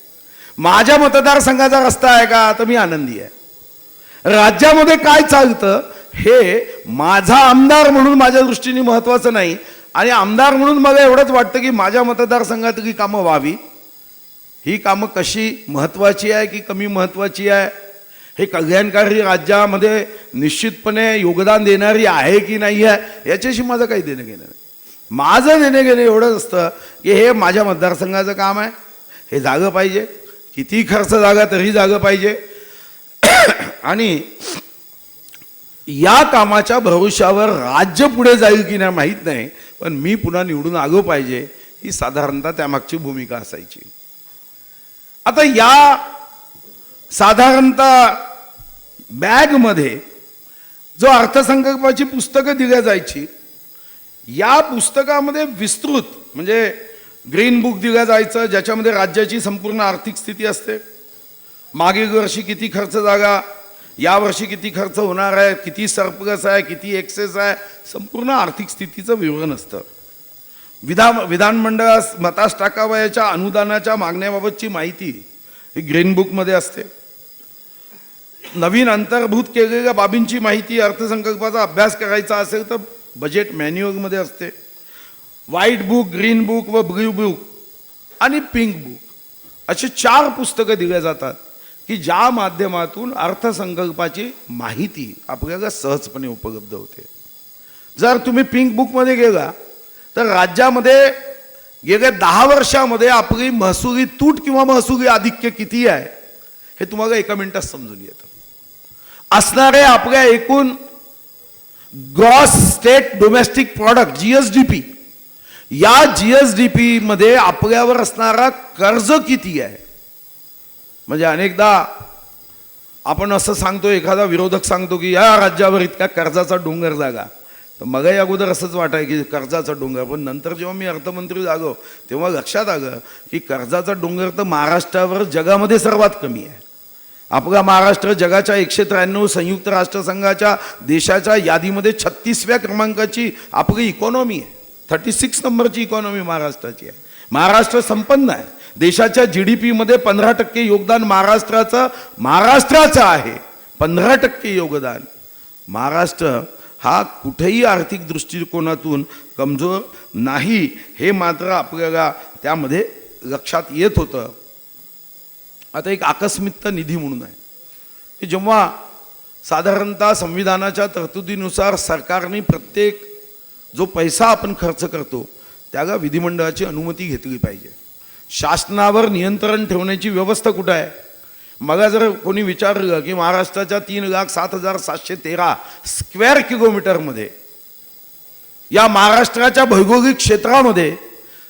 माझ्या मतदारसंघाचा रस्ता आहे का तर मी आनंदी आहे. राज्यामध्ये काय चालतं हे माझा आमदार म्हणून माझ्या दृष्टीने महत्त्वाचं नाही, आणि आमदार म्हणून मला एवढंच वाटतं की माझ्या मतदारसंघातली कामं व्हावी. ही कामं कशी महत्त्वाची आहे की कमी महत्त्वाची आहे, हे कल्याणकारी राज्यामध्ये निश्चितपणे योगदान देणारी आहे की नाही आहे, याच्याशी माझं काही देणं घेणं नाही. माझं देणं घेणं एवढंच असतं की हे माझ्या मतदारसंघाचं काम आहे, हे जागं पाहिजे, किती खर्च जागा तरी जागं पाहिजे. आणि या कामाच्या भरोशावर राज्य पुढे जाईल की नाही माहीत नाही, पण मी पुन्हा निवडून आलो पाहिजे, ही साधारणतः त्यामागची भूमिका असायची. आता या साधारणतः बॅगमध्ये जो अर्थसंकल्पाची पुस्तकं दिल्या जायची, या पुस्तकामध्ये विस्तृत म्हणजे ग्रीन बुक दिलं जायचं, ज्याच्यामध्ये राज्याची संपूर्ण आर्थिक स्थिती असते, मागील वर्षी किती खर्च जागा, या वर्षी किती खर्च होणार आहे, किती सरप्लस आहे, किती एक्सेस आहे, संपूर्ण आर्थिक स्थितीचं विवरण असतं. विधानमंडळास मतास टाकावयाच्या अनुदानाच्या मागण्याबाबतची माहिती ही ग्रीन बुकमध्ये असते. नवीन अंतर्भूत केलेल्या बाबींची माहिती अर्थसंकल्पाचा अभ्यास करायचा असेल तर बजेट मॅन्युअलमध्ये असते. व्हाईट बुक, ग्रीन बुक व ब्ल्यू बुक आणि पिंक बुक अशी 4 पुस्तकं दिल्या जातात की ज्या माध्यमातून अर्थसंकल्पाची माहिती आपल्याला सहजपणे उपलब्ध होते. जर तुम्ही पिंक बुकमध्ये गेला तर राज्यामध्ये गेल्या 10 वर्षामध्ये आपली महसुली तूट किंवा महसुली आधिक्य किती आहे हे तुम्हाला एका मिनिटात समजून येतं. असणारे आपल्या एकूण gross state domestic product GSDP, या GSDP मध्ये आपल्यावर असणारा कर्ज किती आहे. म्हणजे अनेकदा आपण असं सांगतो, एखादा विरोधक सांगतो की या राज्यावर इतका कर्जाचा डोंगर जागा, तर मगही अगोदर असंच वाटाय की कर्जाचा डोंगर, पण नंतर जेव्हा मी अर्थमंत्री झालो तेव्हा लक्षात आलं की कर्जाचा डोंगर तर महाराष्ट्रावर जगामध्ये सर्वात कमी आहे. आपला महाराष्ट्र जगाच्या 193 संयुक्त राष्ट्रसंघाच्या देशाच्या यादीमध्ये 36व्या क्रमांकाची आपली इकॉनॉमी आहे. 36 नंबरची इकॉनॉमी महाराष्ट्राची आहे. महाराष्ट्र संपन्न आहे. देशाच्या GDP मध्ये 15% योगदान महाराष्ट्राचं आहे. 15% योगदान. महाराष्ट्र हा कुठेही आर्थिक दृष्टिकोनातून कमजोर नाही, हे मात्र आपल्याला त्यामध्ये लक्षात येत होतं. आता एक आकस्मिकता निधी म्हणून आहे की जेव्हा साधारणतः संविधानाच्या तरतुदीनुसार सरकारने प्रत्येक जो पैसा आपण खर्च करतो त्याला विधिमंडळाची अनुमती घेतली पाहिजे. शासनावर नियंत्रण ठेवण्याची व्यवस्था कुठं आहे. मला जर कोणी विचारलं की महाराष्ट्राच्या 3,07,713 स्क्वेअर किलोमीटरमध्ये या महाराष्ट्राच्या भौगोलिक क्षेत्रामध्ये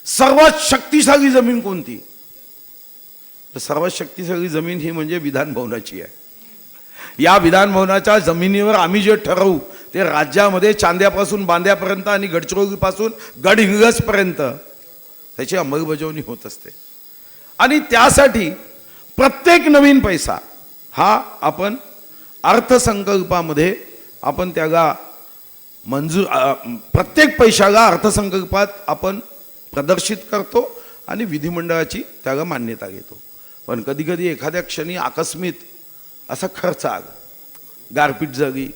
सर्वात शक्तिशाली जमीन कोणती, तर सर्वात शक्तिशाली जमीन ही म्हणजे विधानभवनाची आहे. या विधानभवनाच्या जमिनीवर आम्ही जे ठरवू ते राज्यामध्ये चांद्यापासून बांद्यापर्यंत आणि गडचिरोलीपासून गडहिंग्लजपर्यंत त्याची अंमलबजावणी होत असते. आणि त्यासाठी प्रत्येक नवीन पैसा हा आपण अर्थसंकल्पामध्ये आपण त्याला प्रत्येक पैशाला अर्थसंकल्पात आपण प्रदर्शित करतो आणि विधिमंडळाची त्याला मान्यता घेतो. पण कधी कधी एखाद्या क्षणी आकस्मित असा खर्च आला, गारपीट झाली,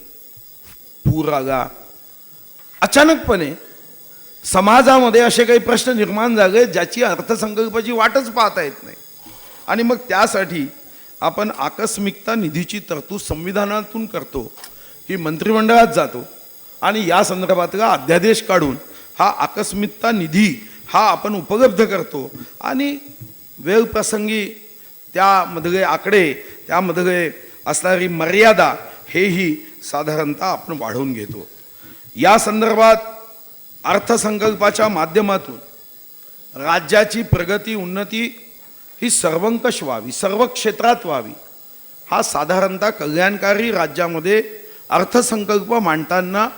पूर आला, अचानकपणे समाजामध्ये असे काही प्रश्न निर्माण झाले ज्याची अर्थसंकल्पाची वाटच पाहता येत नाही. आणि मग त्यासाठी आपण आकस्मिकता निधीची तरतूद संविधानातून करतो की मंत्रिमंडळात जातो आणि या संदर्भातला अध्यादेश काढून हा आकस्मिकता निधी हा आपण उपलब्ध करतो आणि वेळप्रसंगी त्यामधले आकडे त्यामधले असणारी मर्यादा हेही साधारणतः आपण वाढवून घेतो. या संदर्भात अर्थसंकल्पाच्या माध्यमातून राज्याची प्रगती उन्नती ही सर्वंकष व्हावी, सर्व क्षेत्रात व्हावी, हा साधारणतः कल्याणकारी राज्यामध्ये अर्थसंकल्प मांडताना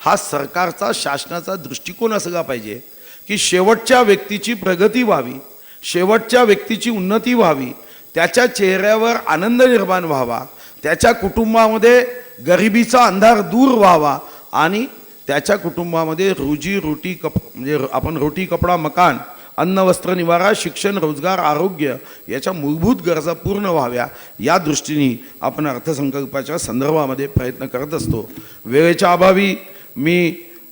हा सरकारचा शासनाचा दृष्टिकोन असला पाहिजे की शेवटच्या व्यक्तीची प्रगती व्हावी, शेवटच्या व्यक्तीची उन्नती व्हावी, त्याच्या चेहऱ्यावर आनंद निर्माण व्हावा, त्याच्या कुटुंबामध्ये गरिबीचा अंधार दूर व्हावा आणि त्याच्या कुटुंबामध्ये रोजी म्हणजे आपण रोटी कपडा मकान अन्न वस्त्र निवारा शिक्षण रोजगार आरोग्य याच्या मूलभूत गरजा पूर्ण व्हाव्या, या दृष्टीने आपण अर्थसंकल्पाच्या संदर्भामध्ये प्रयत्न करत असतो. वेळेच्या अभावी मी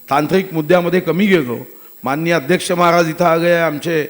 तांत्रिक मुद्द्यामध्ये कमी गेलो. माननीय अध्यक्ष महाराज इथं आले आहे, आमचे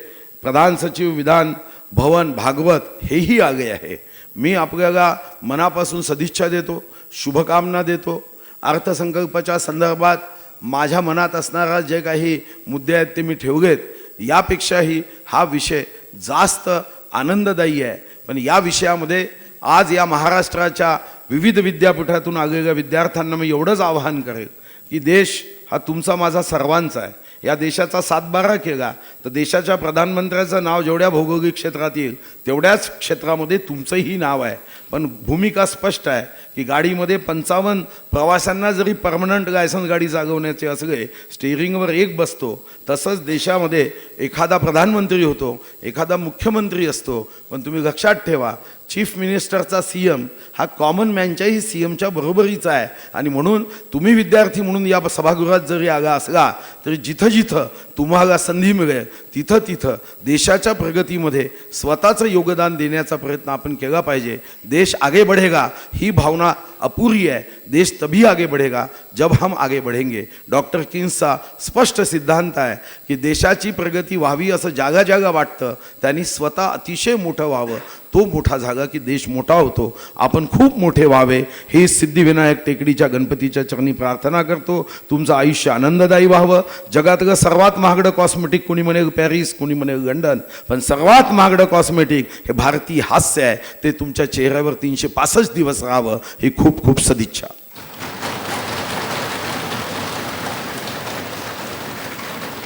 प्रधान सचिव विधान भवन भागवत हेही आले आहे. मी आपल्याला मनापासून सदिच्छा देतो, शुभकामना देतो. अर्थसंकल्पाच्या संदर्भात माझ्या मनात असणारा जे काही मुद्दे आहेत ते मी ठेवलेत. यापेक्षाही हा विषय जास्त आनंददायी आहे. पण या विषयामध्ये आज या महाराष्ट्राच्या विविध विद्यापीठातून आलेल्या विद्यार्थ्यांना मी एवढंच आवाहन करेल की देश हा तुमचा माझा सर्वांचा आहे. या देशाचा सातबारा केला तर देशाच्या प्रधानमंत्र्याचं नाव जेवढ्या भौगोलिक क्षेत्रात येईल तेवढ्याच क्षेत्रामध्ये तुमचंही नाव आहे. पण भूमिका स्पष्ट आहे की गाडीमध्ये 55 प्रवाशांना जरी परमनंट लायसन्स गाडी चालवण्याचे असले, स्टेअरिंगवर एक बसतो, तसंच देशामध्ये एखादा प्रधानमंत्री होतो, एखादा मुख्यमंत्री असतो. पण तुम्ही लक्षात ठेवा, चीफ मिनिस्टरचा CM हा कॉमन मॅनच्याही CMच्या बरोबरीचा आहे. आणि म्हणून तुम्ही विद्यार्थी म्हणून या सभागृहात जरी आला असला तरी जिथं जिथं तुम्हाला संधी मिळेल तिथं तिथं देशाच्या प्रगतीमध्ये स्वतःचं योगदान देण्याचा प्रयत्न आपण केला पाहिजे. देश आगे बढ़ेगा ही भावना अपूरी है. देश तभी आगे बढ़ेगा जब हम आगे बढ़ेंगे. डॉक्टर किन्सचा स्पष्ट सिद्धांत आहे की देशाची प्रगती व्हावी असं जागा जागा वाटतं, त्यांनी स्वतः अतिशय मोठं व्हावं. तो मोठा झाला की देश मोठा होतो. आपण खूप मोठे व्हावे ही सिद्धिविनायक टेकडीच्या गणपतीच्या चरणी प्रार्थना करतो. तुमचं आयुष्य आनंददायी व्हावं. जगातलं सर्वात महागडं कॉस्मेटिक कोणी म्हणेल पॅरिस, कोणी म्हणेल लंडन, पण सर्वात महागडं कॉस्मेटिक हे भारतीय हास्य आहे. ते तुमच्या चेहऱ्यावर 365 दिवस राहावं ही खूप खूप सदिच्छा.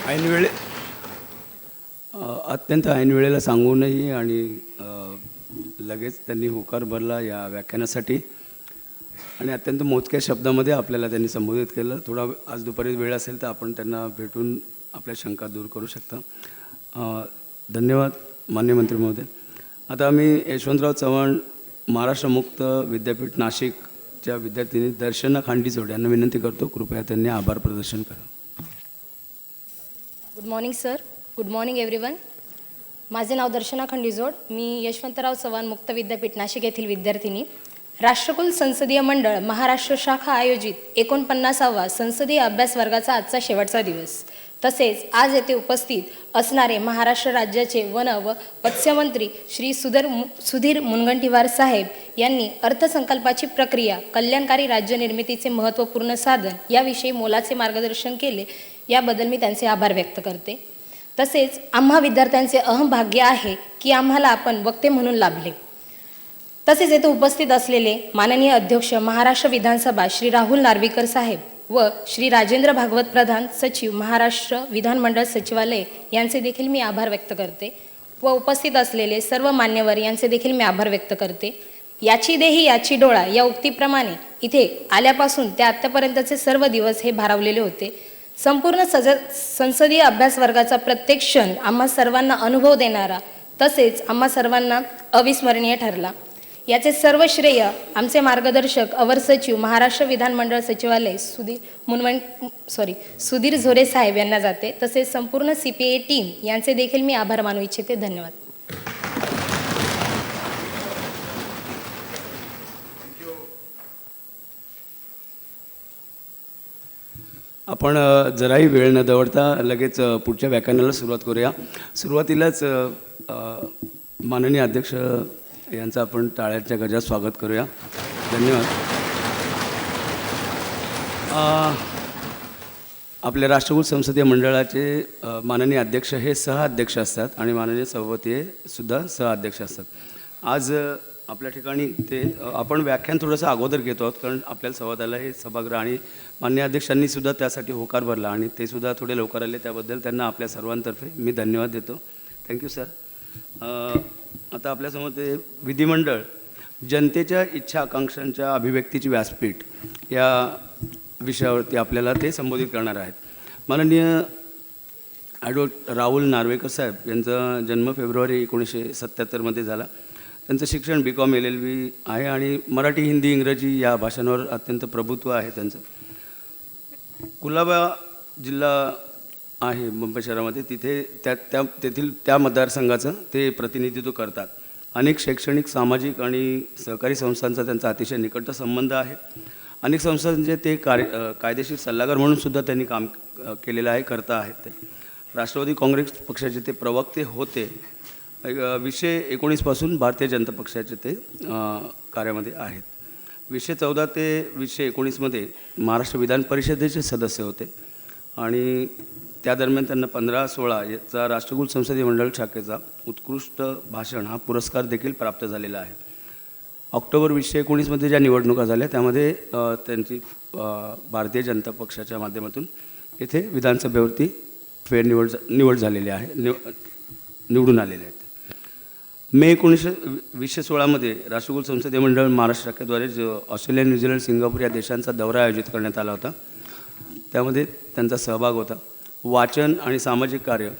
ऐनवेळे अत्यंत ऐनवेळेला सांगूनही आणि लगेच त्यांनी होकार भरला या व्याख्यानासाठी आणि अत्यंत मोजक्या शब्दामध्ये आपल्याला त्यांनी संबोधित केलं. थोडा आज दुपारी वेळ असेल तर आपण त्यांना भेटून आपल्या शंका दूर करू शकता. धन्यवाद माननीय मंत्री महोदय. आता आम्ही यशवंतराव चव्हाण महाराष्ट्र मुक्त विद्यापीठ नाशिकच्या विद्यार्थिनी दर्शना खांडीजोड यांना विनंती करतो, कृपया त्यांनी आभार प्रदर्शन करा. Good morning sir. Good morning everyone. माझे नाव दर्शना खंडीजोड. मी यशवंतराव चव्हाण मुक्त विद्यापीठ नाशिक येथील विद्यार्थिनी. राष्ट्रकुल संसदीय मंडळ महाराष्ट्र शाखा आयोजित 49वा संसदीय अभ्यास वर्गाचा आजचा शेवटचा दिवस. तसेच आज येथे उपस्थित असणारे महाराष्ट्र राज्याचे वन व मत्स्यमंत्री श्री सुधीर मुनगंटीवार साहेब यांनी अर्थसंकल्पाची प्रक्रिया, कल्याणकारी राज्य निर्मितीचे महत्त्वपूर्ण साधन याविषयी मोलाचे मार्गदर्शन केले. याबद्दल मी त्यांचे आभार व्यक्त करते. तसेच आम्हा विद्यार्थ्यांचे अहमभाग्य आहे की आम्हाला आपण वक्ते म्हणून लाभले. तसेच येथे उपस्थित असलेले माननीय अध्यक्ष महाराष्ट्र विधानसभा श्री राहुल नार्वेकर साहेब व श्री राजेंद्र भागवत प्रधान सचिव महाराष्ट्र विधानमंडळ सचिवालय यांचे देखील मी आभार व्यक्त करते व उपस्थित असलेले सर्व मान्यवर यांचे देखील मी आभार व्यक्त करते. याची देही याची डोळा या उक्तीप्रमाणे इथे आल्यापासून ते आत्तापर्यंतचे सर्व दिवस हे भारावलेले होते. संपूर्ण संसदीय अभ्यास वर्गाचा प्रत्येक क्षण आम्हा सर्वांना अनुभव देणारा तसेच आम्हा सर्वांना अविस्मरणीय ठरला. याचे सर्व श्रेय आमचे मार्गदर्शक अवर सचिव महाराष्ट्र विधानमंडळ सचिवालय सुधीर झोरे साहेब यांना जाते. तसेच संपूर्ण CPA टीम यांचे देखील मी आभार मानू इच्छिते. धन्यवाद. आपण जराही वेळ न दवडता लगेच पुढच्या व्याख्यानाला सुरुवात करूया. सुरुवातीलाच माननीय अध्यक्ष यांचं आपण टाळ्यांच्या गजरात स्वागत करूया. धन्यवाद. आपल्या राष्ट्रकुल संसदीय मंडळाचे माननीय अध्यक्ष हे सहअध्यक्ष असतात आणि माननीय सभापती हे सुद्धा सहअध्यक्ष असतात. आज आपल्या ठिकाणी ते आपण व्याख्यान थोडंसं अगोदर घेतो आहोत, कारण आपल्याला संवादाला हे सभागृह आणि माननीय अध्यक्षांनी सुद्धा त्यासाठी होकार भरला आणि ते सुद्धा थोडे लवकर आले, त्याबद्दल त्यांना आपल्या सर्वांतर्फे मी धन्यवाद देतो. Thank you sir. आता आपल्यासमोर ते विधिमंडळ जनतेच्या इच्छा आकांक्षांच्या अभिव्यक्तीची व्यासपीठ या विषयावरती आपल्याला ते संबोधित करणार आहेत. माननीय ॲडव्होकेट राहुल नार्वेकर साहेब यांचा जन्म फेब्रुवारी 1977 झाला. त्यांचं शिक्षण BCom LLB आहे आणि मराठी, हिंदी, इंग्रजी या भाषांवर अत्यंत प्रभुत्व आहे त्यांचं. कुलाबा जिल्हा आहे मुंबई शहरामध्ये, तेथील त्या मतदारसंघाचं ते प्रतिनिधित्व करतात. अनेक शैक्षणिक, सामाजिक आणि सहकारी संस्थांचा त्यांचा अतिशय निकट संबंध आहे. अनेक संस्थांचे ते कायदेशीर सल्लागार म्हणून सुद्धा त्यांनी काम केलेलं आहे, करता आहेत. ते राष्ट्रवादी काँग्रेस पक्षाचे ते प्रवक्ते होते. 2019 भारतीय जनता पक्षाचे ते कार्यामध्ये आहेत. 2014 ते 2019 महाराष्ट्र विधान परिषदेचे सदस्य होते आणि त्या दरम्यान त्यांना 15-16 याचा राष्ट्रकुल संसदीय मंडळ शाखेचा उत्कृष्ट भाषण हा पुरस्कार देखील प्राप्त झालेला आहे. ऑक्टोबर 2019 ज्या निवडणुका झाल्या त्यामध्ये त्यांची भारतीय जनता पक्षाच्या माध्यमातून येथे विधानसभेवरती निवड झालेली आहे, निवडून आलेले आहेत. मे 2016 राष्ट्रकुल संसदीय मंडळ महाराष्ट्र शाखेद्वारे जो ऑस्ट्रेलिया, न्यूझीलंड, सिंगापूर या देशांचा दौरा आयोजित करण्यात आला होता, त्यामध्ये त्यांचा सहभाग होता. वाचन आणि सामाजिक कार्य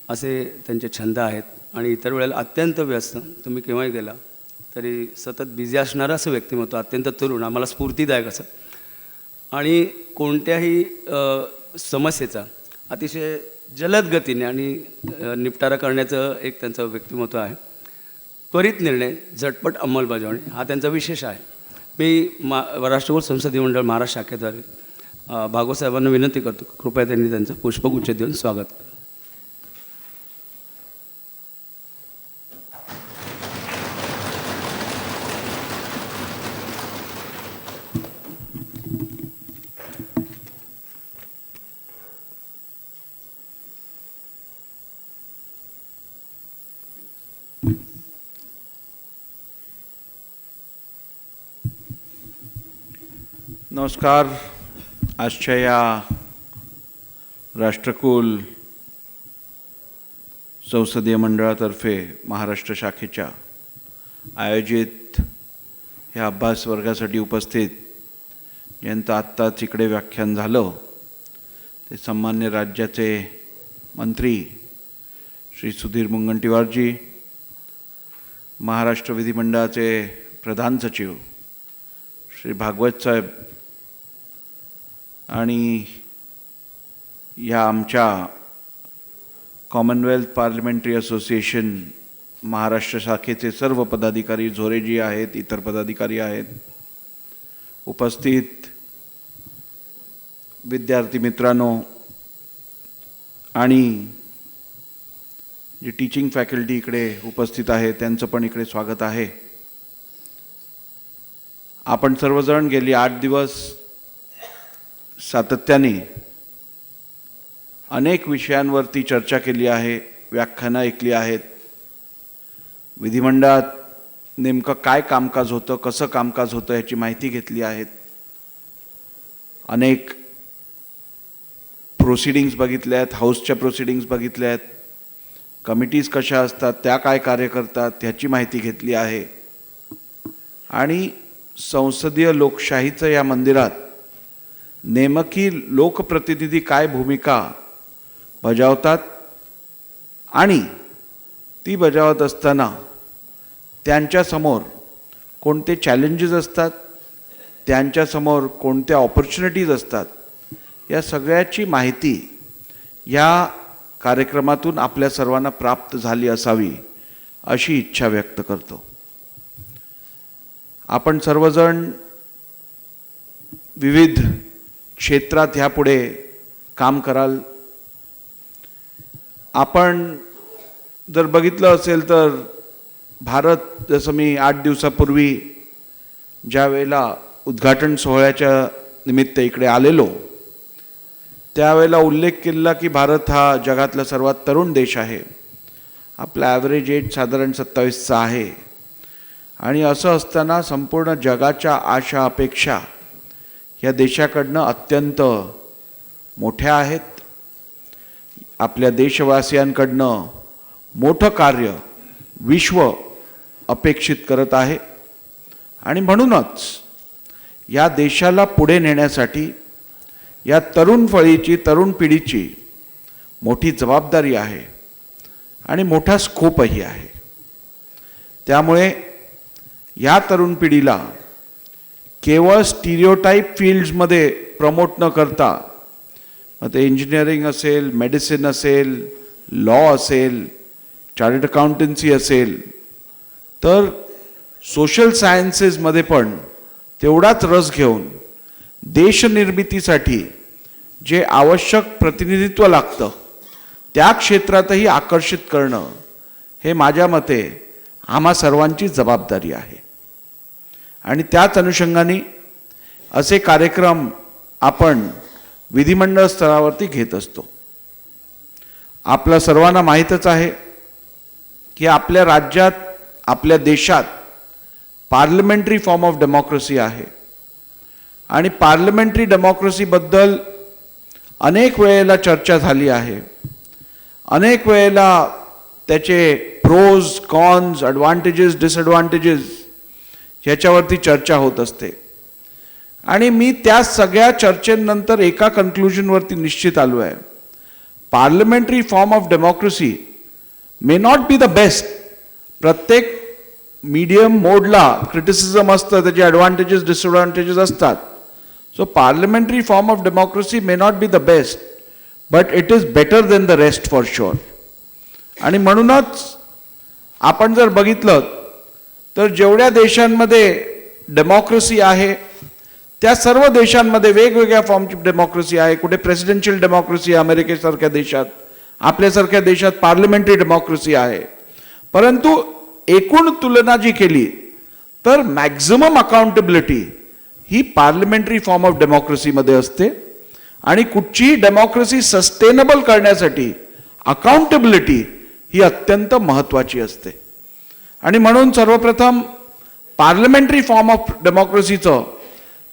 असे त्यांचे छंद आहेत आणि इतर वेळेला अत्यंत व्यस्त. तुम्ही केव्हाही गेला तरी सतत बिझी असणारं असं व्यक्तिमत्व, अत्यंत तरुण, आम्हाला स्फूर्तीदायक असं. आणि कोणत्याही समस्येचा अतिशय जलद गतीने आणि निपटारा करण्याचं एक त्यांचं व्यक्तिमत्व आहे. त्वरित निर्णय, झटपट अंमलबजावणी हा त्यांचा विशेष आहे. मी राष्ट्रकुल संसदीय मंडळ महाराष्ट्र शाखेद्वारे भागवत साहेबांना विनंती करतो, कृपया त्यांनी त्यांचं पुष्पगुच्छ देऊन स्वागत करा. नमस्कार. आजच्या या राष्ट्रकुल संसदीय मंडळातर्फे महाराष्ट्र शाखेच्या आयोजित ह्या अभ्यास वर्गासाठी उपस्थित ज्यांचं आत्ताच इकडे व्याख्यान झालं ते सन्मान्य राज्याचे मंत्री श्री सुधीर मुनगंटीवारजी, महाराष्ट्र विधिमंडळाचे प्रधान सचिव श्री भागवत साहेब आणि या आमच्या कॉमनवेल्थ पार्लमेंटरी असोसिएशन महाराष्ट्र शाखेचे सर्व पदाधिकारी, झोरेजी आहेत, इतर पदाधिकारी आहेत, उपस्थित विद्यार्थी मित्रांनो आणि जी टीचिंग फॅकल्टी इकडे उपस्थित आहे त्यांचं पण इकडे स्वागत आहे. आपण सर्वजण गेली 8 दिवस सातत्याने अनेक विषयांवरती चर्चा केली आहे, व्याख्यानं ऐकली आहेत. विधिमंडळात नेमकं काय कामकाज होतं, कसं कामकाज होतं याची माहिती घेतली आहेत. अनेक प्रोसिडिंग्स बघितल्या आहेत, हाऊसच्या प्रोसिडिंग्स बघितल्या आहेत, कमिटीज कशा असतात, त्या काय कार्य करतात ह्याची माहिती घेतली आहे. आणि संसदीय लोकशाहीचं या मंदिरात नेमकी लोकप्रतिनिधी काय भूमिका बजावतात आणि ती बजावत असताना त्यांच्यासमोर कोणते चॅलेंजेस असतात, त्यांच्यासमोर कोणत्या ऑपॉर्च्युनिटीज असतात, या सगळ्याची माहिती या कार्यक्रमातून आपल्या सर्वांना प्राप्त झाली असावी अशी इच्छा व्यक्त करतो. आपण सर्वजण विविध क्षेत्रात ह्यापुढे काम कराल. आपण जर बघितलं असेल तर भारत, जसं मी 8 दिवसापूर्वी ज्या वेळेला उद्घाटन सोहळ्याच्या निमित्त इकडे आलेलो त्यावेळेला उल्लेख केला की भारत हा जगातला सर्वात तरुण देश आहे. आपला ॲव्हरेज एज साधारण 27चा आहे. आणि असं असताना संपूर्ण जगाच्या आशा अपेक्षा या देशाकडनं अत्यंत मोठ्या आहेत. आपल्या देशवासियांकडनं मोठं कार्य विश्व अपेक्षित करत आहे. आणि म्हणूनच या देशाला पुढे नेण्यासाठी या तरुण फळीची, तरुण पिढीची मोठी जबाबदारी आहे आणि मोठा स्कोपही आहे. त्यामुळे या तरुण पिढीला केवळ स्टिरियोटाईप फील्ड्समध्ये प्रमोट न करता, मग ते इंजिनिअरिंग असेल, मेडिसिन असेल, लॉ असेल, चार्टर्ड अकाउंटन्सी असेल, तर सोशल सायन्सेसमध्ये पण तेवढाच रस घेऊन देशनिर्मितीसाठी जे आवश्यक प्रतिनिधित्व लागतं त्या क्षेत्रातही आकर्षित करणं हे माझ्या मते आम्हा सर्वांची जबाबदारी आहे. आणि त्याच अनुषंगाने असे कार्यक्रम आपण विधिमंडळ स्तरावरती घेत असतो. आपल्या सर्वांना माहीतच आहे की आपल्या राज्यात, आपल्या देशात पार्लमेंटरी फॉर्म ऑफ डेमोक्रेसी आहे. आणि पार्लमेंटरी डेमोक्रेसीबद्दल अनेक वेळेला चर्चा झाली आहे. अनेक वेळेला त्याचे प्रोज, कॉन्स, ॲडव्हान्टेजेस, डिसॲडव्हान्टेजेस ह्याच्यावरती चर्चा होत असते. आणि मी त्या सगळ्या चर्चेनंतर एका कन्क्लुजनवरती निश्चित आलो आहे. Parliamentary form of democracy may not be the best. प्रत्येक मीडियम मोडला क्रिटिसिझम असतं, त्याचे ॲडव्हान्टेजेस, डिसॲडव्हान्टेजेस असतात. So parliamentary form of democracy may not be the best, but it is better than the rest for sure. आणि म्हणूनच आपण जर बघितलं तर जेवढ्या देशांमध्ये डेमोक्रेसी आहे त्या सर्व देशांमध्ये वेगवेगळ्या फॉर्मची डेमोक्रेसी आहे. कुठे प्रेसिडेन्शियल डेमोक्रेसी आहे अमेरिकेसारख्या देशात, आपल्यासारख्या देशात पार्लमेंटरी डेमोक्रेसी आहे. परंतु एकूण तुलना जी केली तर मॅक्झिमम अकाउंटेबिलिटी ही पार्लमेंटरी फॉर्म ऑफ डेमोक्रेसीमध्ये असते. आणि कुठचीही डेमोक्रेसी सस्टेनेबल करण्यासाठी अकाउंटेबिलिटी ही अत्यंत महत्त्वाची असते. आणि म्हणून सर्वप्रथम पार्लमेंटरी फॉर्म ऑफ डेमोक्रेसीचं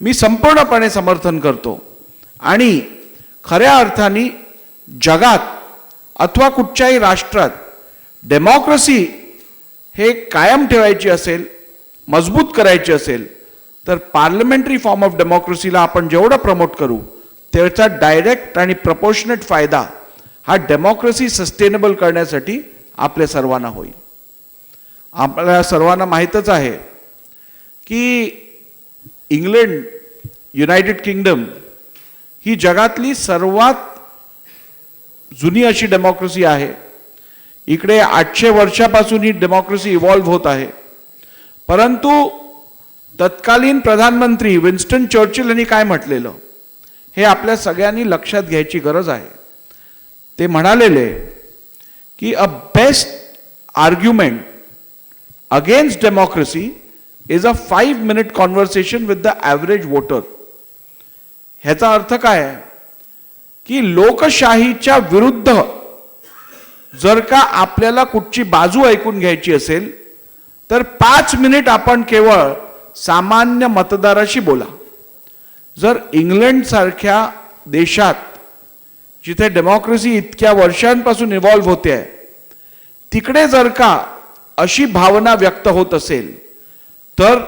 मी संपूर्णपणे समर्थन करतो. आणि खऱ्या अर्थाने जगात अथवा कुठच्याही राष्ट्रात डेमोक्रेसी हे कायम ठेवायची असेल, मजबूत करायची असेल, तर पार्लमेंटरी फॉर्म ऑफ डेमोक्रेसीला आपण जेवढं प्रमोट करू त्याचा डायरेक्ट आणि प्रपोर्शनेट फायदा हा डेमोक्रेसी सस्टेनेबल करण्यासाठी आपल्या सर्वांना होईल. आपल्या सर्वांना माहीतच आहे की इंग्लंड, युनायटेड किंगडम ही जगातली सर्वात जुनी अशी डेमोक्रेसी आहे. इकडे 800 वर्षापासून ही डेमोक्रेसी इव्हॉल्व्ह होत आहे. परंतु तत्कालीन प्रधानमंत्री विन्स्टन चर्चिल यांनी काय म्हटलेलं हे आपल्या सगळ्यांनी लक्षात घ्यायची गरज आहे. ते म्हणालेले की a best argument against democracy is a 5-minute conversation with the average voter. ह्याचा अर्थ काय आहे की लोकशाहीच्या विरुद्ध जर का आपल्याला कुठची बाजू ऐकून घ्यायची असेल तर 5 मिनिट आपण केवळ सामान्य मतदाराशी बोला. जर इंग्लंड सारख्या देशात जिथे डेमोक्रेसी इतक्या वर्षांपासून इव्हॉल्व्ह होते आहे तिकडे जर का अशी भावना व्यक्त होत असेल तर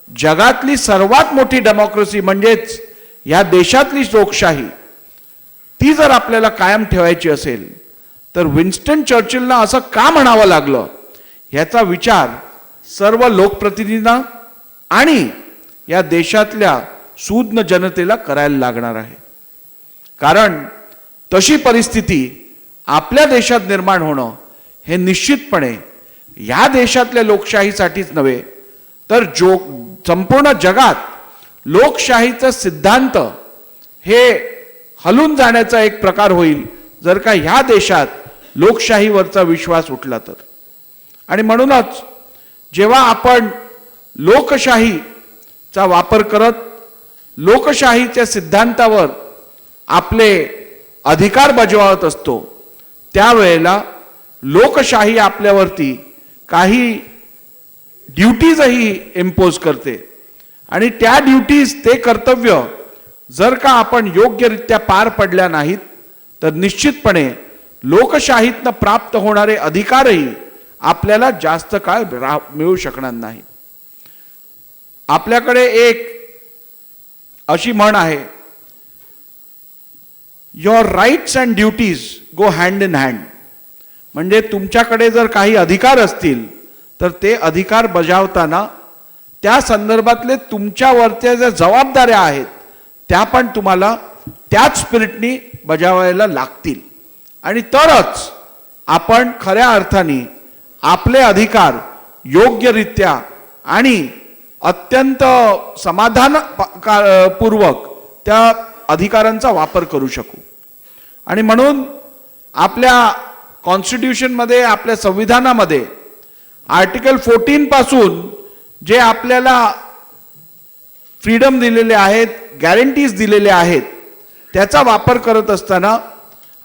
जगातली सर्वात मोठी डेमोक्रेसी म्हणजेच या देशातली लोकशाही ती जर आपल्याला कायम ठेवायची असेल तर विन्स्टन चर्चिलना असं का म्हणावं लागलं ह्याचा विचार सर्व लोकप्रतिनिधींना आणि या देशातल्या सूज्ञ जनतेला करायला लागणार आहे. कारण तशी परिस्थिती आपल्या देशात निर्माण होणं हे निश्चितपणे या देशातल्या लोकशाहीसाठीच नव्हे तर संपूर्ण जगात लोकशाहीचा सिद्धांत हे हलून जाण्याचा एक प्रकार होईल जर का ह्या देशात लोकशाहीवरचा विश्वास उठला तर. आणि म्हणूनच जेव्हा आपण लोकशाहीचा वापर करत लोकशाहीच्या सिद्धांतावर आपले अधिकार बजावत असतो त्यावेळेला लोकशाही आपल्यावरती काही ड्युटीजही इम्पोज करते आणि त्या ड्युटीज ते कर्तव्य जर का आपण योग्यरित्या पार पडल्या नाहीत तर निश्चितपणे लोकशाहीतनं प्राप्त होणारे अधिकारही आपल्याला जास्त काळ मिळू शकणार नाही. आपल्याकडे एक अशी म्हण आहे, your rights and duties go hand in hand. म्हणजे तुमच्याकडे जर काही अधिकार असतील तर ते अधिकार बजावताना त्या संदर्भातले तुमच्यावरच्या ज्या जबाबदाऱ्या आहेत त्या पण तुम्हाला त्याच स्पिरिटनी बजावायला लागतील आणि तरच आपण खऱ्या अर्थाने आपले अधिकार योग्यरित्या आणि अत्यंत समाधानपूर्वक त्या अधिकारांचा वापर करू शकू. आणि म्हणून आपल्या कॉन्स्टिट्यूशनमध्ये आपल्या संविधानामध्ये आर्टिकल 14 पासून जे आपल्याला फ्रीडम दिलेले आहेत, गॅरंटीज दिलेले आहेत, त्याचा वापर करत असताना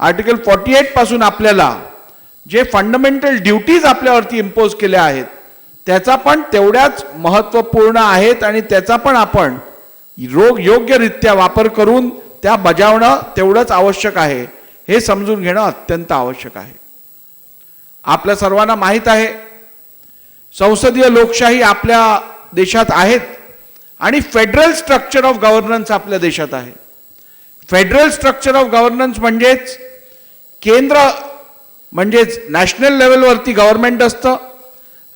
आर्टिकल 48 पासून आपल्याला जे फंडामेंटल ड्युटीज आपल्यावरती इम्पोज केल्या आहेत त्याचा पण तेवढ्याच महत्त्वपूर्ण आहेत आणि त्याचा पण आपण योग्यरित्या वापर करून त्या बजावणं तेवढंच आवश्यक आहे हे समजून घेणं अत्यंत आवश्यक आहे. आपल्या सर्वांना माहीत आहे संसदीय लोकशाही आपल्या देशात आहेत आणि फेडरल स्ट्रक्चर ऑफ गव्हर्नन्स आपल्या देशात आहे. फेडरल स्ट्रक्चर ऑफ गव्हर्नन्स म्हणजेच केंद्र म्हणजेच नॅशनल लेवलवरती गव्हर्नमेंट असतं,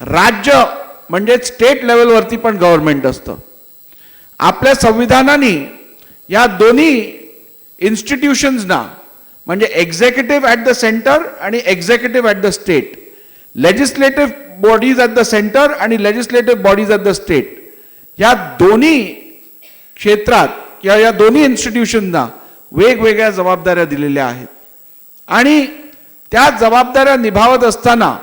राज्य म्हणजेच स्टेट लेवलवरती पण गव्हर्नमेंट असतं. आपल्या संविधानाने या दोन्ही इन्स्टिट्यूशन्सना म्हणजे एक्झिक्युटिव्ह ॲट द सेंटर आणि executive at the state, legislative bodies at the centre आणि legislative bodies at the state, या दोन्ही क्षेत्रात किंवा या दोन्ही इन्स्टिट्यूशनना वेगवेगळ्या जबाबदाऱ्या दिलेल्या आहेत. आणि त्या जबाबदाऱ्या निभावत असताना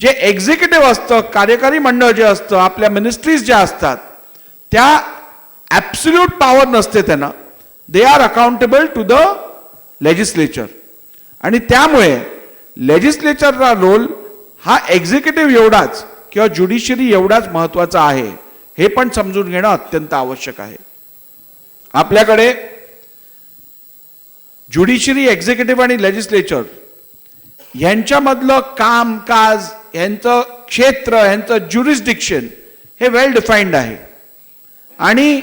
जे एक्झिक्युटिव्ह असतं, कार्यकारी मंडळ जे असतं, आपल्या मिनिस्ट्रीज ज्या असतात त्या ॲब्सोल्यूट पॉवर नसते त्यांना, they are accountable to the legislature. आणि त्यामुळे लेजिस्लेचरचा रोल हा एक्झिक्युटिव्ह एवढाच किंवा ज्युडिशरी एवढाच महत्त्वाचा आहे हे पण समजून घेणं अत्यंत आवश्यक आहे. आपल्याकडे ज्युडिशरी, एक्झिक्युटिव्ह आणि लेजिस्लेचर यांच्यामधलं कामकाज, यांचं क्षेत्र, यांचं ज्युरिस्डिक्शन हे वेल डिफाईन्ड आहे आणि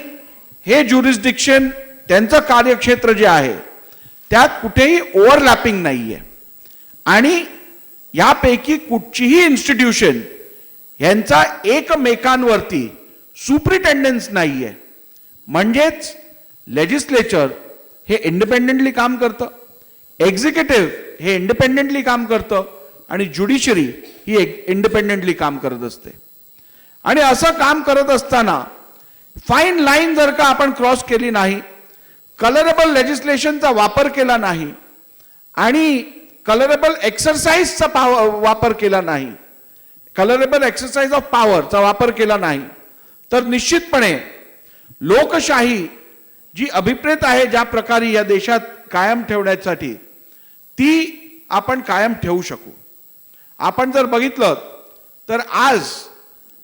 हे ज्युरिस्डिक्शन त्यांचं कार्यक्षेत्र जे आहे त्यात कुठेही ओव्हरलॅपिंग नाही आहे आणि यापैकी कुठचीही इन्स्टिट्यूशन यांचा एकमेकांवरती सुप्रिटेंडन्स नाही आहे. म्हणजेच लेजिस्लेचर हे इंडिपेंडेंटली काम करतं, एक्झिक्युटिव्ह हे इंडिपेंडेंटली काम करतं आणि ज्युडिशरी ही इंडिपेंडेंटली काम करत असते. आणि असं काम करत असताना फाईन लाईन जर का आपण क्रॉस केली नाही, कलरेबल लेजिस्लेशनचा वापर केला नाही आणि कलरेबल एक्सरसाइजचा वापर केला नाही, कलरेबल एक्सरसाइज ऑफ पॉवरचा वापर केला नाही तर निश्चितपणे लोकशाही जी अभिप्रेत आहे ज्या प्रकारे या देशात कायम ठेवण्यासाठी ती आपण कायम ठेवू शकू. आपण जर बघितलं तर आज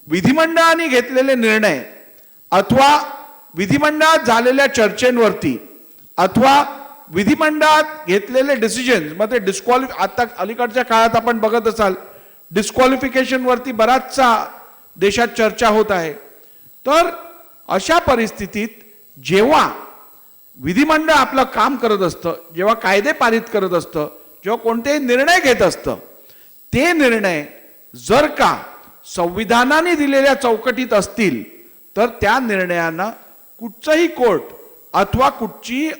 विधिमंडळाने घेतलेले निर्णय अथवा विधिमंडळात झालेल्या चर्चेंवरती अथवा विधिमंडळात घेतलेले डिसिजन्स मध्ये आता अलीकडच्या काळात आपण बघत असाल डिस्क्वालिफिकेशनवरती बराचसा देशात चर्चा होत आहे. तर अशा परिस्थितीत जेव्हा विधिमंडळ आपलं काम करत असतं, जेव्हा कायदे पारित करत असतं, जेव्हा कोणतेही निर्णय घेत असतं, ते निर्णय जर का संविधानाने दिलेल्या चौकटीत असतील तर त्या निर्णयांना कुठचंही कोर्ट अथवा कुठची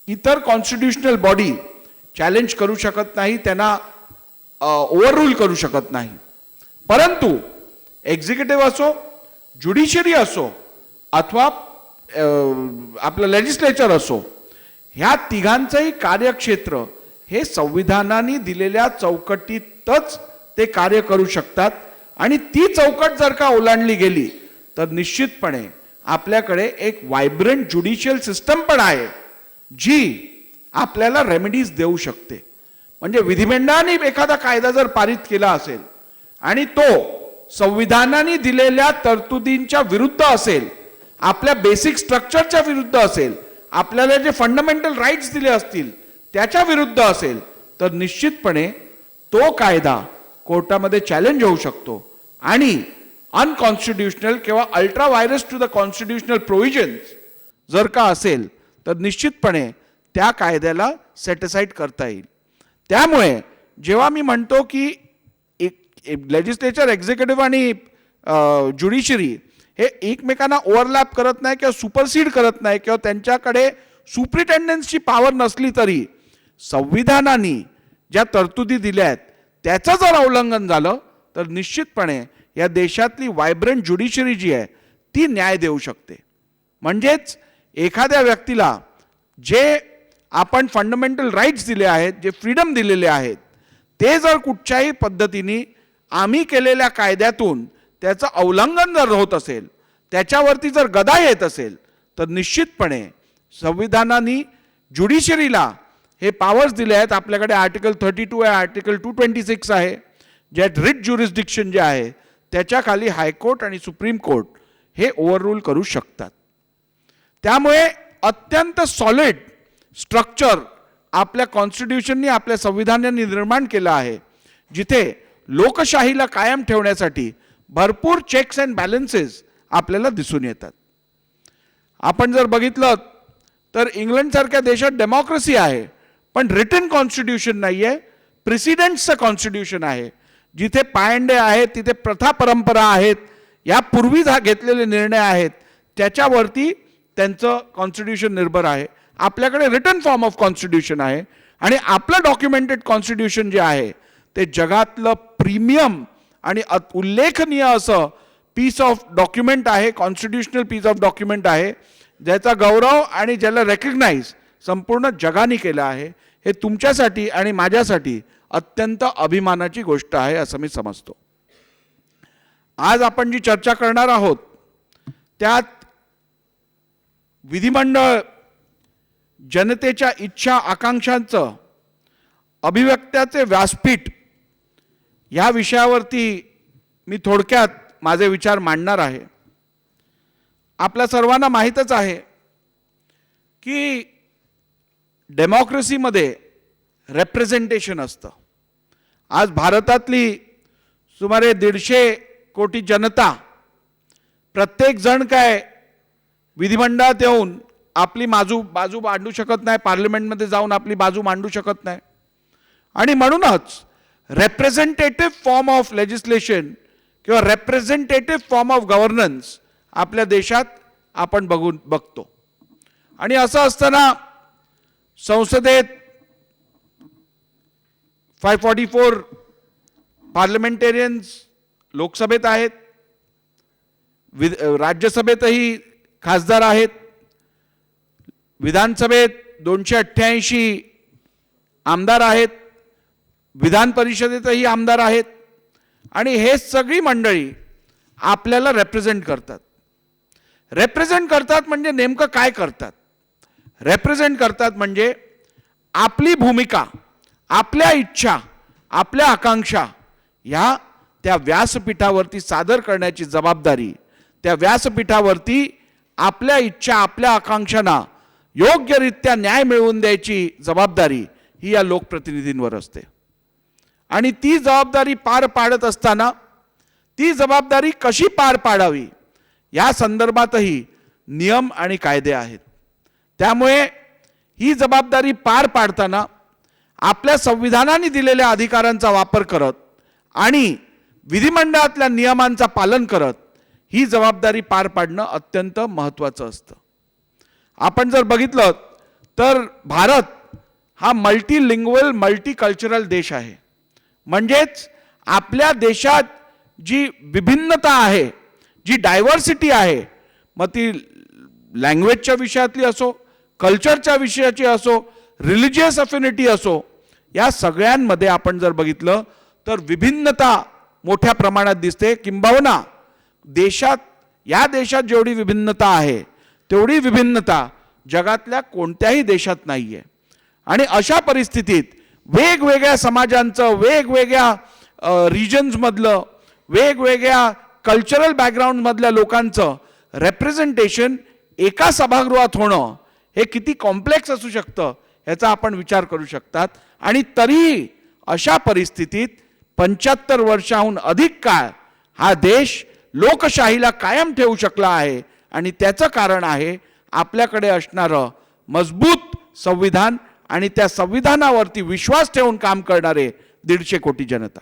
इतर कॉन्स्टिट्यूशनल बॉडी चॅलेंज करू शकत नाही, त्यांना ओव्हररूल करू शकत नाही. परंतु एक्झिक्युटिव्ह असो, ज्युडिशरी असो अथवा आपलं लेजिस्लेचर असो, ह्या तिघांचंही कार्यक्षेत्र हे संविधानाने दिलेल्या चौकटीतच ते कार्य करू शकतात आणि ती चौकट जर का ओलांडली गेली तर निश्चितपणे आपल्याकडे एक वायब्रंट ज्युडिशियल सिस्टम पण आहे जी आपल्याला रेमेडीज देऊ शकते. म्हणजे विधिमंडळाने एखादा कायदा जर पारित केला असेल आणि तो संविधानाने दिलेल्या तरतुदींच्या विरुद्ध असेल, आपल्या बेसिक स्ट्रक्चरच्या विरुद्ध असेल, आपल्याला जे फंडामेंटल राईट्स दिले असतील त्याच्या विरुद्ध असेल, तर निश्चितपणे तो कायदा कोर्टामध्ये चॅलेंज होऊ शकतो आणि अनकॉन्स्टिट्युशनल किंवा ultra vires to the constitutional provisions जर का असेल तर निश्चितपणे त्या कायद्याला सेटिसाइड करता येईल. त्यामुळे जेव्हा मी म्हणतो की लेजिस्लेचर, एक्झिक्युटिव्ह आणि ज्युडिशरी हे एकमेकांना ओव्हरलॅप करत नाही किंवा सुपरसीड करत नाही किंवा त्यांच्याकडे सुप्रिटेंडन्सची पॉवर नसली तरी संविधानाने ज्या तरतुदी दिल्या आहेत त्याचं जर उल्लंघन झालं तर निश्चितपणे या देशातली वायब्रंट ज्युडिशरी जी आहे ती न्याय देऊ शकते. म्हणजेच एखाद्या व्यक्तीला जे आपण फंडामेंटल राईट्स दिले आहेत, जे फ्रीडम दिलेले आहेत, ते जर कुठच्याही पद्धतीने आम्ही केलेल्या कायद्यातून त्याचं उल्लंघन जर होत असेल, त्याच्यावरती जर गदा येत असेल, तर निश्चितपणे संविधानाने ज्युडिशरीला हे पॉवर्स दिले आहेत. आपल्याकडे आर्टिकल 32 आहे, आर्टिकल 226 आहे, ज्यात रिट ज्युरिस्डिक्शन जे आहे त्याच्याखाली हायकोर्ट आणि सुप्रीम कोर्ट हे ओव्हररूल करू शकतात. त्यामुळे अत्यंत सॉलिड स्ट्रक्चर आपल्या कॉन्स्टिट्यूशननी, आपल्या संविधानाने निर्माण केलं आहे, जिथे लोकशाहीला कायम ठेवण्यासाठी भरपूर चेक्स अँड बॅलन्सेस आपल्याला दिसून येतात. आपण जर बघितलं तर इंग्लंडसारख्या देशात डेमोक्रेसी आहे, पण रिटन कॉन्स्टिट्यूशन नाही आहे, प्रेसिडेंट्सचं कॉन्स्टिट्यूशन आहे. जिथे पायंडे आहेत, तिथे प्रथा परंपरा आहेत, यापूर्वी घेतलेले निर्णय आहेत, त्याच्यावरती त्यांचं कॉन्स्टिट्यूशन निर्भर आहे. आपल्याकडे रिटन फॉर्म ऑफ कॉन्स्टिट्यूशन आहे आणि आपलं डॉक्युमेंटेड कॉन्स्टिट्यूशन जे आहे ते जगातलं प्रीमियम आणि उल्लेखनीय असं पीस ऑफ डॉक्युमेंट आहे, कॉन्स्टिट्यूशनल पीस ऑफ डॉक्युमेंट आहे, ज्याचा गौरव आणि ज्याला रेकग्नाइज संपूर्ण जगाने केला आहे. हे तुमच्यासाठी आणि माझ्यासाठी अत्यंत अभिमानाची गोष्ट आहे असं मी समजतो. आज आपण जी चर्चा करणार आहोत त्यात विधिमंडळ जनतेच्या इच्छा आकांक्षांचं अभिव्यक्त्याचे व्यासपीठ या विषयावरती मी थोडक्यात माझे विचार मांडणार आहे. आपल्या सर्वांना माहीतच आहे की डेमोक्रेसीमध्ये रेप्रेझेंटेशन असतं. आज भारतातली सुमारे 150 कोटी जनता, प्रत्येक जण काय विधिमंडळात येऊन आपली बाजू मांडू शकत नाही, पार्लमेंटमध्ये जाऊन आपली बाजू मांडू शकत नाही. आणि म्हणूनच रेप्रेझेंटेटिव्ह फॉर्म ऑफ लेजिस्लेशन किंवा रेप्रेझेंटेटिव्ह फॉर्म ऑफ गव्हर्नन्स आपल्या देशात आपण बघतो. आणि असं असताना संसदेत 544 पार्लमेंटेरियन्स लोकसभेत आहेत, राज्यसभेतही खासदार आहेत, विधानसभेत 288 आमदार आहेत, विधान परिषदेतही आमदार आहेत. आणि हे सगळी मंडळी आपल्याला रेप्रेझेंट करतात. रेप्रेझेंट करतात म्हणजे नेमकं काय करतात? रेप्रेझेंट करतात म्हणजे आपली भूमिका, आपल्या इच्छा, आपल्या आकांक्षा ह्या त्या व्यासपीठावरती सादर करण्याची जबाबदारी, त्या व्यासपीठावरती आपल्या इच्छा, आपल्या आकांक्षांना योग्यरित्या न्याय मिळवून द्यायची जबाबदारी ही या लोकप्रतिनिधींवर असते. आणि ती जबाबदारी पार पाडत असताना ती जबाबदारी कशी पार पाडावी या संदर्भातही नियम आणि कायदे आहेत. त्यामुळे ही जबाबदारी पार पाडताना आपल्या संविधानाने दिलेल्या अधिकारांचा वापर करत आणि विधिमंडळातल्या नियमांचा पालन करत ही जबाबदारी पार पाडणं अत्यंत महत्त्वाचं असतं. आपण जर बघितलं तर भारत हा मल्टीलिंग्वल, मल्टीकल्चरल देश आहे. म्हणजेच आपल्या देशात जी विभिन्नता आहे, जी डायव्हर्सिटी आहे, मग ती लँग्वेजच्या विषयातली असो, कल्चरच्या विषयाची असो, रिलिजियस अफिनिटी असो, या सगळ्यांमध्ये आपण जर बघितलं तर विभिन्नता मोठ्या प्रमाणात दिसते. किंबहुना या देशात जेवढी विभिन्नता आहे तेवढी विभिन्नता जगातल्या कोणत्याही देशात नाही आहे. आणि अशा परिस्थितीत वेगवेगळ्या समाजांचं, वेगवेगळ्या रिजन्समधलं, वेगवेगळ्या कल्चरल बॅकग्राऊंडमधल्या लोकांचं रेप्रेझेंटेशन एका सभागृहात होणं हे किती कॉम्प्लेक्स असू शकतं याचा आपण विचार करू शकतात. आणि तरीही अशा परिस्थितीत 75 वर्षाहून अधिक काळ हा देश लोकशाहीला कायम ठेवू शकला आहे. आणि त्याचं कारण आहे आपल्याकडे असणारं मजबूत संविधान आणि त्या संविधानावरती विश्वास ठेवून काम करणारे 150 कोटी जनता.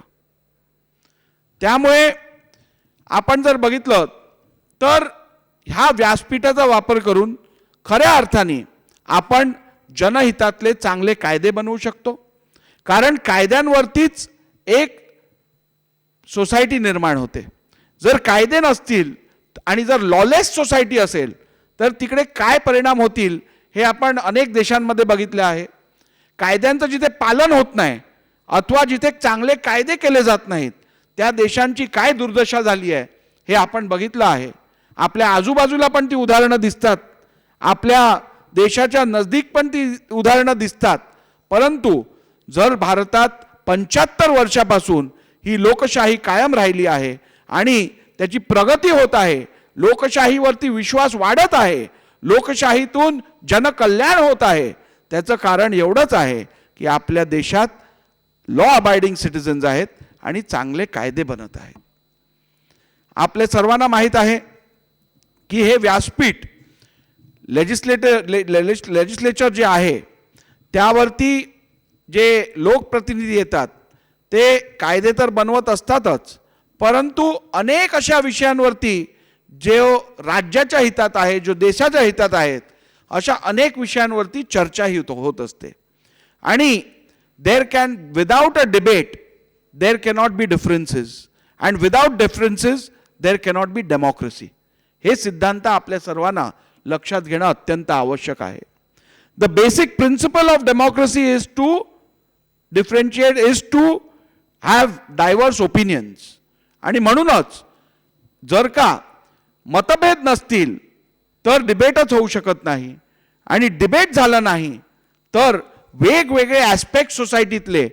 त्यामुळे आपण जर बघितलं तर ह्या व्यासपीठाचा वापर करून खऱ्या अर्थाने आपण जनहितातले चांगले कायदे बनवू शकतो. कारण कायद्यांवरतीच एक सोसायटी निर्माण होते. जर कायदे नसतील आणि जर लॉलेस सोसायटी असेल तर तिकडे काय परिणाम होतील हे आपण अनेक देशांमध्ये बघितले आहे. कायद्यांचं जिथे पालन होत नाही अथवा जिथे चांगले कायदे केले जात नाहीत त्या देशांची काय दुर्दशा झाली आहे हे आपण बघितलं आहे. आपल्या आजूबाजूला पण ती उदाहरणं दिसतात, आपल्या देशाच्या नजदीक पण ती उदाहरणं दिसतात. परंतु जर भारतात 75 वर्षापासून ही लोकशाही कायम राहिली आहे आणि त्याची प्रगती होत आहे, लोकशाहीवरती विश्वास वाढत आहे, लोकशाहीतून जनकल्याण होत आहे, त्याचं कारण एवढंच आहे की आपल्या देशात लॉ अबाइडिंग सिटिझन्स आहेत आणि चांगले कायदे बनत आहेत. आपल्या सर्वांना माहीत आहे की हे व्यासपीठ लेजिस्लेचर जे आहे त्यावरती जे लोकप्रतिनिधी येतात ते कायदे तर बनवत असतातच, परंतु अनेक अशा विषयांवरती जे राज्याच्या हितात आहे, जो देशाच्या हितात आहेत, अशा अनेक विषयांवरती चर्चाही होत असते. आणि without a debate there cannot be differences and without differences there cannot be democracy. हे सिद्धांत आपल्या सर्वांना लक्षात घेणं अत्यंत आवश्यक आहे. The basic principle of democracy is to differentiate, is to have diverse opinions. आणि म्हणूनच जर का मतभेद नसतील तर डिबेटच होऊ शकत नाही. आणि डिबेट झालं नाही तर वेगवेगळे ॲस्पेक्ट सोसायटीतले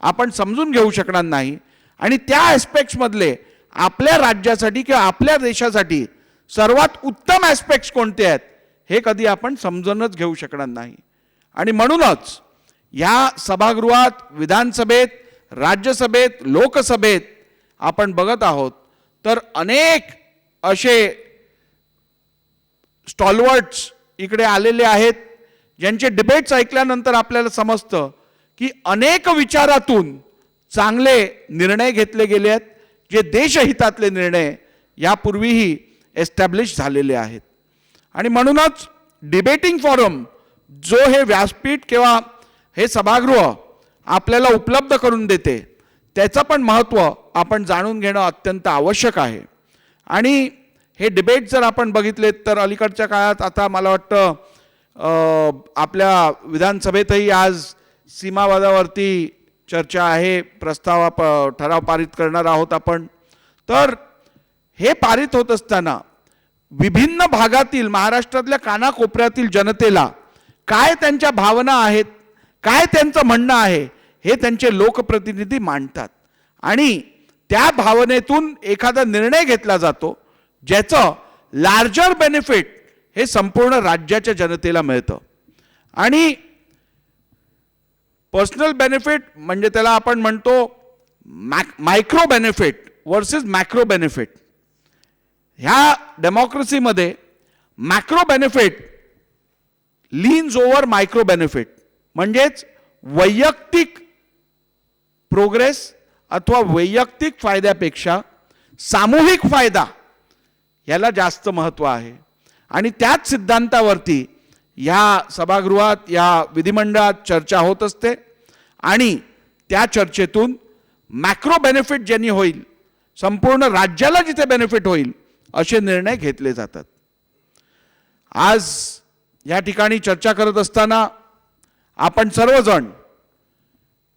आपण समजून घेऊ शकणार नाही. आणि त्या ॲस्पेक्ट्समधले आपल्या राज्यासाठी किंवा आपल्या देशासाठी सर्वात उत्तम ॲस्पेक्ट्स कोणते आहेत हे कधी आपण समजूनच घेऊ शकणार नाही. आणि म्हणूनच या सभागृहात, विधानसभेत, राज्यसभेत, लोकसभेत आपण बघत आहोत तर अनेक असे स्टॉलवर्ट्स इकडे आलेले आहेत ज्यांचे डिबेट्स ऐकल्यानंतर आपल्याला समजतं की अनेक विचारातून चांगले निर्णय घेतले गेले आहेत, जे देशहितातले निर्णय यापूर्वीही एस्टॅब्लिश झालेले आहेत. आणि म्हणूनच डिबेटिंग फॉरम जो हे व्यासपीठ किंवा हे सभागृह आपल्याला उपलब्ध करून देते त्याचं पण महत्त्व आपण जाणून घेणं अत्यंत आवश्यक आहे. आणि हे डिबेट जर आपण बघितलेत तर अलीकडच्या काळात आता मला वाटतं आपल्या विधानसभेतही आज सीमावादावरती चर्चा आहे, ठराव पारित करणार आहोत आपण. तर हे पारित होत असताना विभिन्न भागातील, महाराष्ट्रातल्या कानाकोपऱ्यातील जनतेला काय त्यांच्या भावना आहेत, काय त्यांचं म्हणणं आहे हे त्यांचे लोकप्रतिनिधी मांडतात. आणि त्या भावनेतून एखादा निर्णय घेतला जातो ज्याचं लार्जर बेनिफिट हे संपूर्ण राज्याच्या जनतेला मिळतं. आणि पर्सनल बेनिफिट म्हणजे त्याला आपण म्हणतो micro benefit versus macro benefit. ह्या डेमोक्रेसीमध्ये macro benefit leans over micro benefit. म्हणजेच वैयक्तिक प्रोग्रेस अथवा वैयक्तिक फायद्यापेक्षा सामूहिक फायदा याला जास्त महत्त्व आहे. आणि त्याच सिद्धांतावरती ह्या सभागृहात, या विधिमंडळात चर्चा होत असते. आणि त्या चर्चेतून मॅक्रो बेनिफिट ज्यांनी होईल, संपूर्ण राज्याला जिथे बेनिफिट होईल असे निर्णय घेतले जातात. आज या ठिकाणी चर्चा करत असताना आपण सर्वजण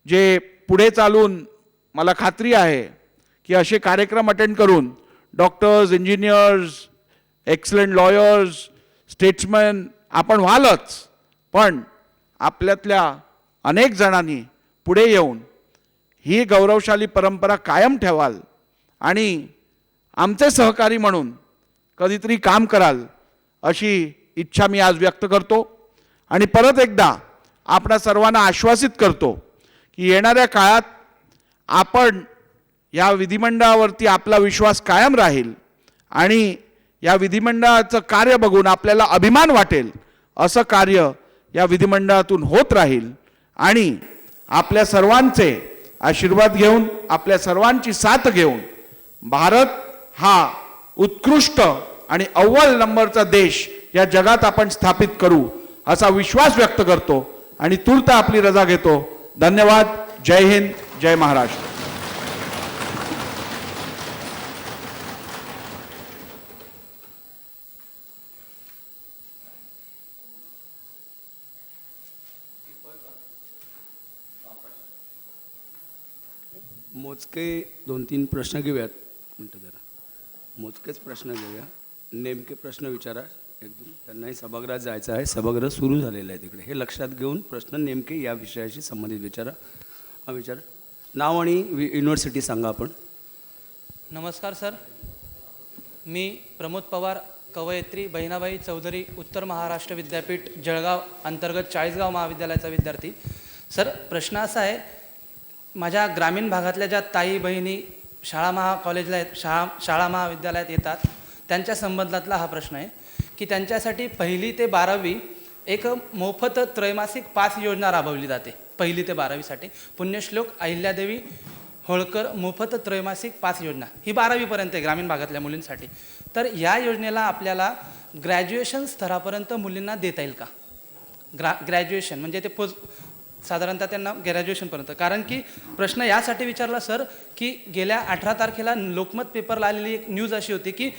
जे पुढे चालून मला खात्री आहे की असे कार्यक्रम अटेंड करून doctors, engineers, excellent lawyers, statesman आपण व्हालच, पण आपल्यातल्या अनेक जणांनी पुढे येऊन ही गौरवशाली परंपरा कायम ठेवाल आणि आमचे सहकारी म्हणून कधीतरी काम कराल अशी इच्छा मी आज व्यक्त करतो. आणि परत एकदा आपणा सर्वांना आश्वासित करतो की येणाऱ्या काळात आपण या विधिमंडळावरती आपला विश्वास कायम राहील आणि या विधिमंडळाचं कार्य बघून आपल्याला अभिमान वाटेल असं कार्य या विधिमंडळातून होत राहील. आणि आपल्या सर्वांचे आशीर्वाद घेऊन, आपल्या सर्वांची साथ घेऊन भारत हा उत्कृष्ट आणि अव्वल नंबरचा देश या जगात आपण स्थापित करू असा विश्वास व्यक्त करतो आणि तूर्त आपली रजा घेतो. धन्यवाद. जय हिंद, जय महाराष्ट्र. मोजके 2-3 प्रश्न घेऊयात. म्हणतो जरा मोजकेच प्रश्न घेऊया. नेमके प्रश्न विचारा एकदम. त्यांनाही सभागृहात जायचं आहे. सभागृह सुरू झालेलं आहे तिकडे. हे लक्षात घेऊन प्रश्न नेमके या विषयाशी संबंधित विचारा. हा विचार. नाव आणि युनिव्हर्सिटी सांगा आपण. नमस्कार सर, मी प्रमोद पवार, कवयित्री बहिणाबाई चौधरी उत्तर महाराष्ट्र विद्यापीठ जळगाव अंतर्गत चाळीसगाव महाविद्यालयाचा विद्यार्थी. सर, प्रश्न असा आहे, माझ्या ग्रामीण भागातल्या ज्या ताई बहिणी शाळा महाविद्यालयात येतात त्यांच्या संबंधातला हा प्रश्न आहे की त्यांच्यासाठी 1ली ते 12वी एक मोफत त्रैमासिक पास योजना राबवली जाते. 1ली ते 12वीसाठी पुण्यश्लोक अहिल्यादेवी होळकर मोफत त्रैमासिक पास योजना ही 12वीपर्यंत आहे ग्रामीण भागातल्या मुलींसाठी. तर या योजनेला आपल्याला ग्रॅज्युएशन स्तरापर्यंत मुलींना देता येईल का? ग्रॅज्युएशन म्हणजे ते साधारणतः त्यांना ग्रॅज्युएशनपर्यंत. कारण की प्रश्न यासाठी विचारला सर की गेल्या 18 तारखेला लोकमत पेपरला आलेली एक न्यूज अशी होती की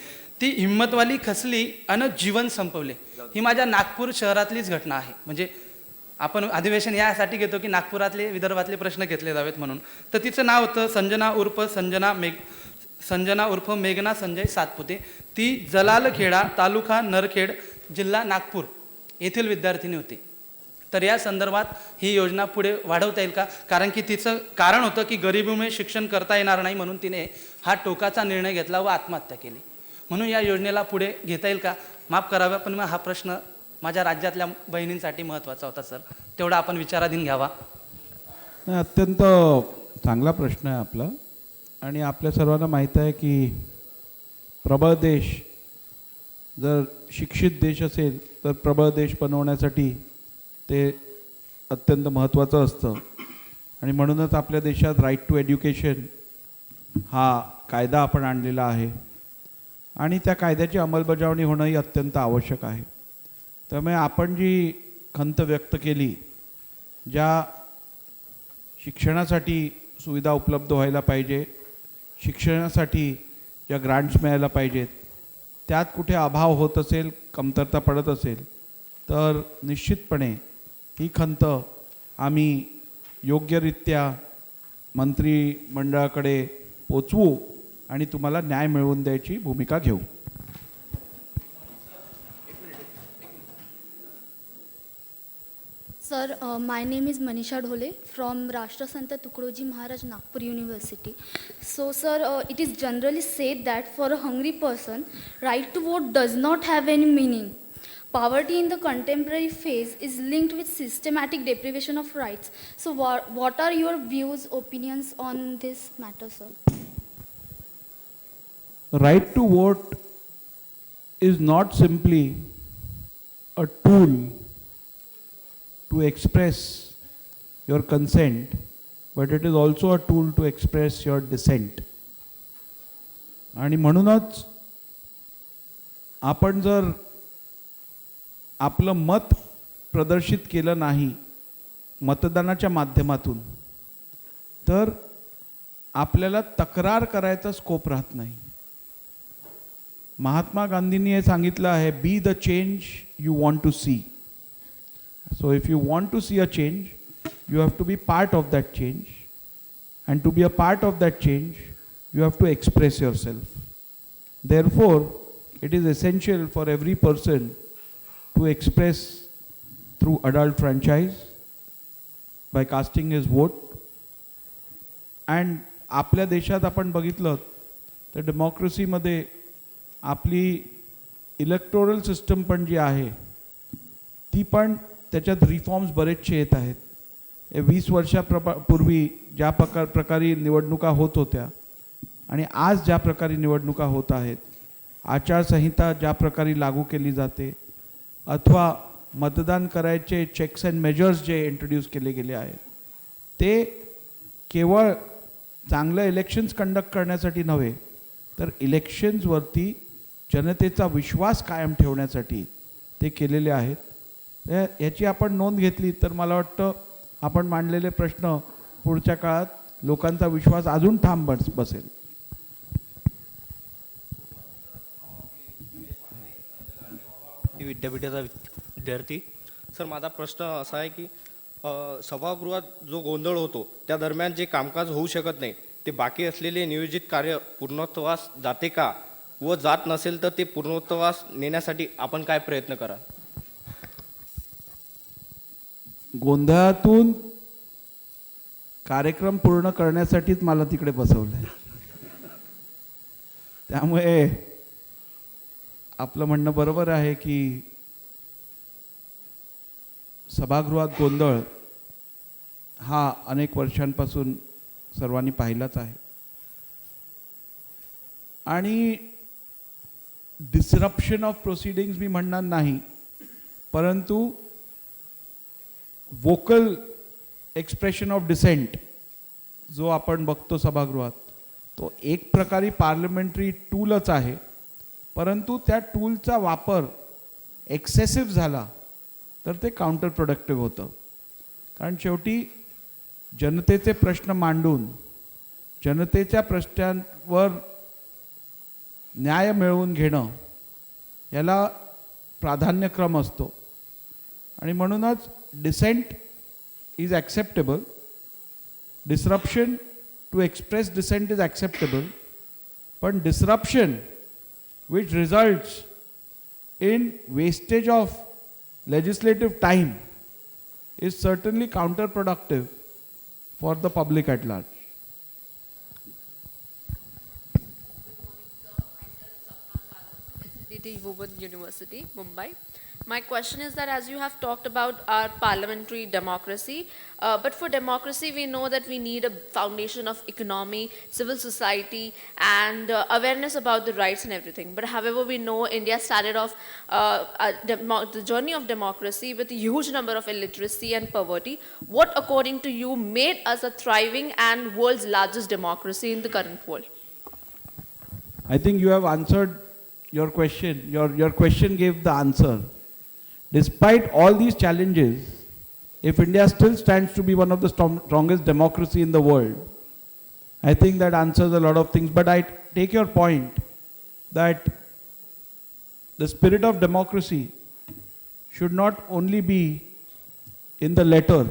ती हिम्मतवाली खचली अन जीवन संपवले. ही माझ्या नागपूर शहरातलीच घटना आहे. म्हणजे आपण अधिवेशन यासाठी घेतो की नागपुरातले विदर्भातले प्रश्न घेतले जावेत म्हणून. तर तिचं नाव होतं संजना उर्फ मेघना संजय सातपुते. ती जलालखेडा तालुका नरखेड जिल्हा नागपूर येथील विद्यार्थिनी होती. तर या संदर्भात ही योजना पुढे वाढवता येईल का? कारण की तिचं कारण होतं की गरिबीमुळे शिक्षण करता येणार नाही म्हणून तिने हा टोकाचा निर्णय घेतला व आत्महत्या केली. म्हणून या योजनेला पुढे घेता येईल का? माफ करावं, पण मग हा प्रश्न माझ्या राज्यातल्या बहिणींसाठी महत्त्वाचा होता सर. तेवढा आपण विचाराधीन घ्यावा. नाही, अत्यंत चांगला प्रश्न आहे आपला. आणि आपल्या सर्वांना माहीत आहे की प्रबळ देश जर शिक्षित देश असेल तर प्रबळ देश बनवण्यासाठी ते अत्यंत महत्त्वाचं असतं. आणि म्हणूनच आपल्या देशात राईट टू एज्युकेशन हा कायदा आपण आणलेला आहे आणि त्या कायद्याची अंमलबजावणी होणंही अत्यंत आवश्यक आहे. त्यामुळे आपण जी खंत व्यक्त केली, ज्या शिक्षणासाठी सुविधा उपलब्ध व्हायला पाहिजे, शिक्षणासाठी ज्या ग्रांट्स मिळायला पाहिजेत, त्यात कुठे अभाव होत असेल, कमतरता पडत असेल तर निश्चितपणे ही खंत आम्ही योग्यरित्या मंत्रिमंडळाकडे पोचवू आणि तुम्हाला न्याय मिळवून द्यायची भूमिका घेऊ. Sir, my name is Manisha Dhole from Rashtrasant Tukadoji Maharaj Nagpur University. So, sir, it is generally said that for a hungry person, right to vote does not have any meaning. Poverty in the contemporary phase is linked with systematic deprivation of rights. So, what are your views, opinions on this matter, sir? Right to vote is not simply a tool to express your consent, but it is also a tool to express your dissent. आणि म्हणूनच आपण जर आपलं मत प्रदर्शित केलं नाही मतदानाच्या माध्यमातून तर आपल्याला तक्रार करायचा स्कोप राहत नाही. महात्मा गांधींनी हे सांगितलं आहे, be the change you want to see. So if you want to see a change, you have to be part of that change. And to be a part of that change, you have to express yourself. Therefore, it is essential for every person to express through adult franchise, by casting his vote. And आपल्या देशात आपण बघितलं तर डेमोक्रेसीमध्ये आपली electoral system पण जी आहे ती पण त्याच्यात रिफॉर्म्स बरेचसे येत आहेत. 20 वर्षापूर्वी ज्या प्रकारे निवडणुका होत होत्या आणि आज ज्या प्रकारे निवडणुका होत आहेत, आचारसंहिता ज्या प्रकारे लागू केली जाते अथवा मतदान करायचे चेक्स अँड मेजर्स जे इंट्रोड्यूस केले गेले आहेत, ते केवळ चांगलं इलेक्शन्स कंडक्ट करण्यासाठी नव्हे तर इलेक्शन्सवरती जनतेचा विश्वास कायम ठेवण्यासाठी ते केलेले आहेत. याची आपण नोंद घेतली तर मला वाटतं आपण मांडलेले प्रश्न पुढच्या काळात लोकांचा विश्वास अजून ठाम बसेल. विद्यापीठाचा विद्यार्थी सर, माझा प्रश्न असा आहे की सभागृहात जो गोंधळ होतो त्या दरम्यान जे कामकाज होऊ शकत नाही ते बाकी असलेले नियोजित कार्य पूर्णत्वास जाते का, व जात नसेल तर ते पूर्णत्वास नेण्यासाठी आपण काय प्रयत्न कराल? गोंधळातून कार्यक्रम पूर्ण करण्यासाठीच मला तिकडे बसवलं आहे. त्यामुळे आपलं म्हणणं बरोबर आहे की सभागृहात गोंधळ हा अनेक वर्षांपासून सर्वांनी पाहिलाच आहे. आणि डिसरप्शन ऑफ प्रोसिडिंग्स मी म्हणणार नाही, परंतु वोकल एक्सप्रेशन ऑफ डिसेंट जो आपण बघतो सभागृहात, तो एक प्रकारे पार्लमेंटरी टूलच आहे. परंतु त्या टूलचा वापर एक्सेसिव्ह झाला तर ते काउंटर प्रोडक्टिव्ह होतं. कारण शेवटी जनतेचे प्रश्न मांडून जनतेच्या प्रश्नांवर न्याय मिळवून घेणं याला प्राधान्यक्रम असतो. आणि म्हणूनच dissent is acceptable, disruption to express dissent is acceptable, पण disruption which results in wastage of legislative time is certainly counterproductive for the public at large. SDT Woburn University, Mumbai. My question is that as you have talked about our parliamentary democracy, but for democracy we know that we need a foundation of economy, civil society and awareness about the rights and everything. But however we know India started off the journey of democracy with a huge number of illiteracy and poverty. What according to you made us a thriving and world's largest democracy in the current world? I think you have answered your question. Your question gave the answer. Despite all these challenges, if India still stands to be one of the strongest democracy in the world, I think that answers a lot of things. But I take your point that the spirit of democracy should not only be in the letter,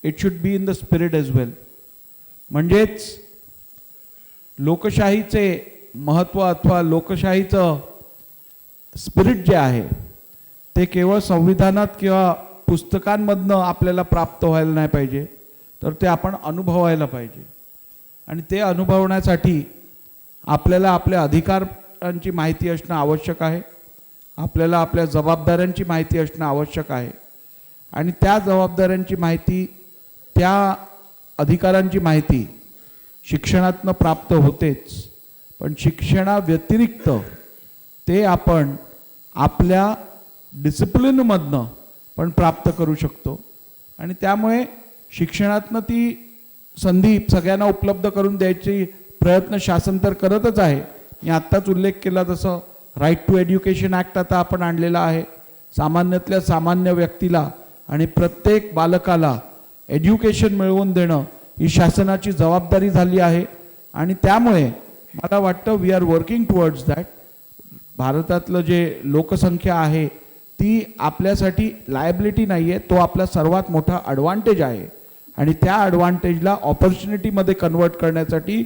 it should be in the spirit as well. म्हणजेच लोकशाहीचे महत्त्व अथवा लोकशाहीचं spirit जे आहे ते केवळ संविधानात किंवा पुस्तकांमधनं आपल्याला प्राप्त व्हायला नाही पाहिजे, तर ते आपण अनुभवायला पाहिजे. आणि ते अनुभवण्यासाठी आपल्याला आपल्या अधिकारांची माहिती असणं आवश्यक आहे, आपल्याला आपल्या जबाबदाऱ्यांची माहिती असणं आवश्यक आहे. आणि त्या जबाबदाऱ्यांची माहिती, त्या अधिकारांची माहिती शिक्षणातनं प्राप्त होतेच, पण शिक्षणाव्यतिरिक्त ते आपण आपल्या डिसिप्लिनमधनं पण प्राप्त करू शकतो. आणि त्यामुळे शिक्षणातनं ती संधी सगळ्यांना उपलब्ध करून द्यायची प्रयत्न शासन तर करतच आहे. मी आत्ताच उल्लेख केला तसं राईट टू एज्युकेशन ॲक्ट आता आपण आणलेला आहे. सामान्यातल्या सामान्य व्यक्तीला आणि प्रत्येक बालकाला एज्युकेशन मिळवून देणं ही शासनाची जबाबदारी झाली आहे. आणि त्यामुळे मला वाटतं we are working towards that. भारतातलं जे लोकसंख्या आहे ती आपल्यासाठी लायबिलिटी नाही आहे, तो आपला सर्वात मोठा ॲडव्हान्टेज आहे. आणि त्या ॲडव्हान्टेजला ऑपॉर्च्युनिटीमध्ये कन्वर्ट करण्यासाठी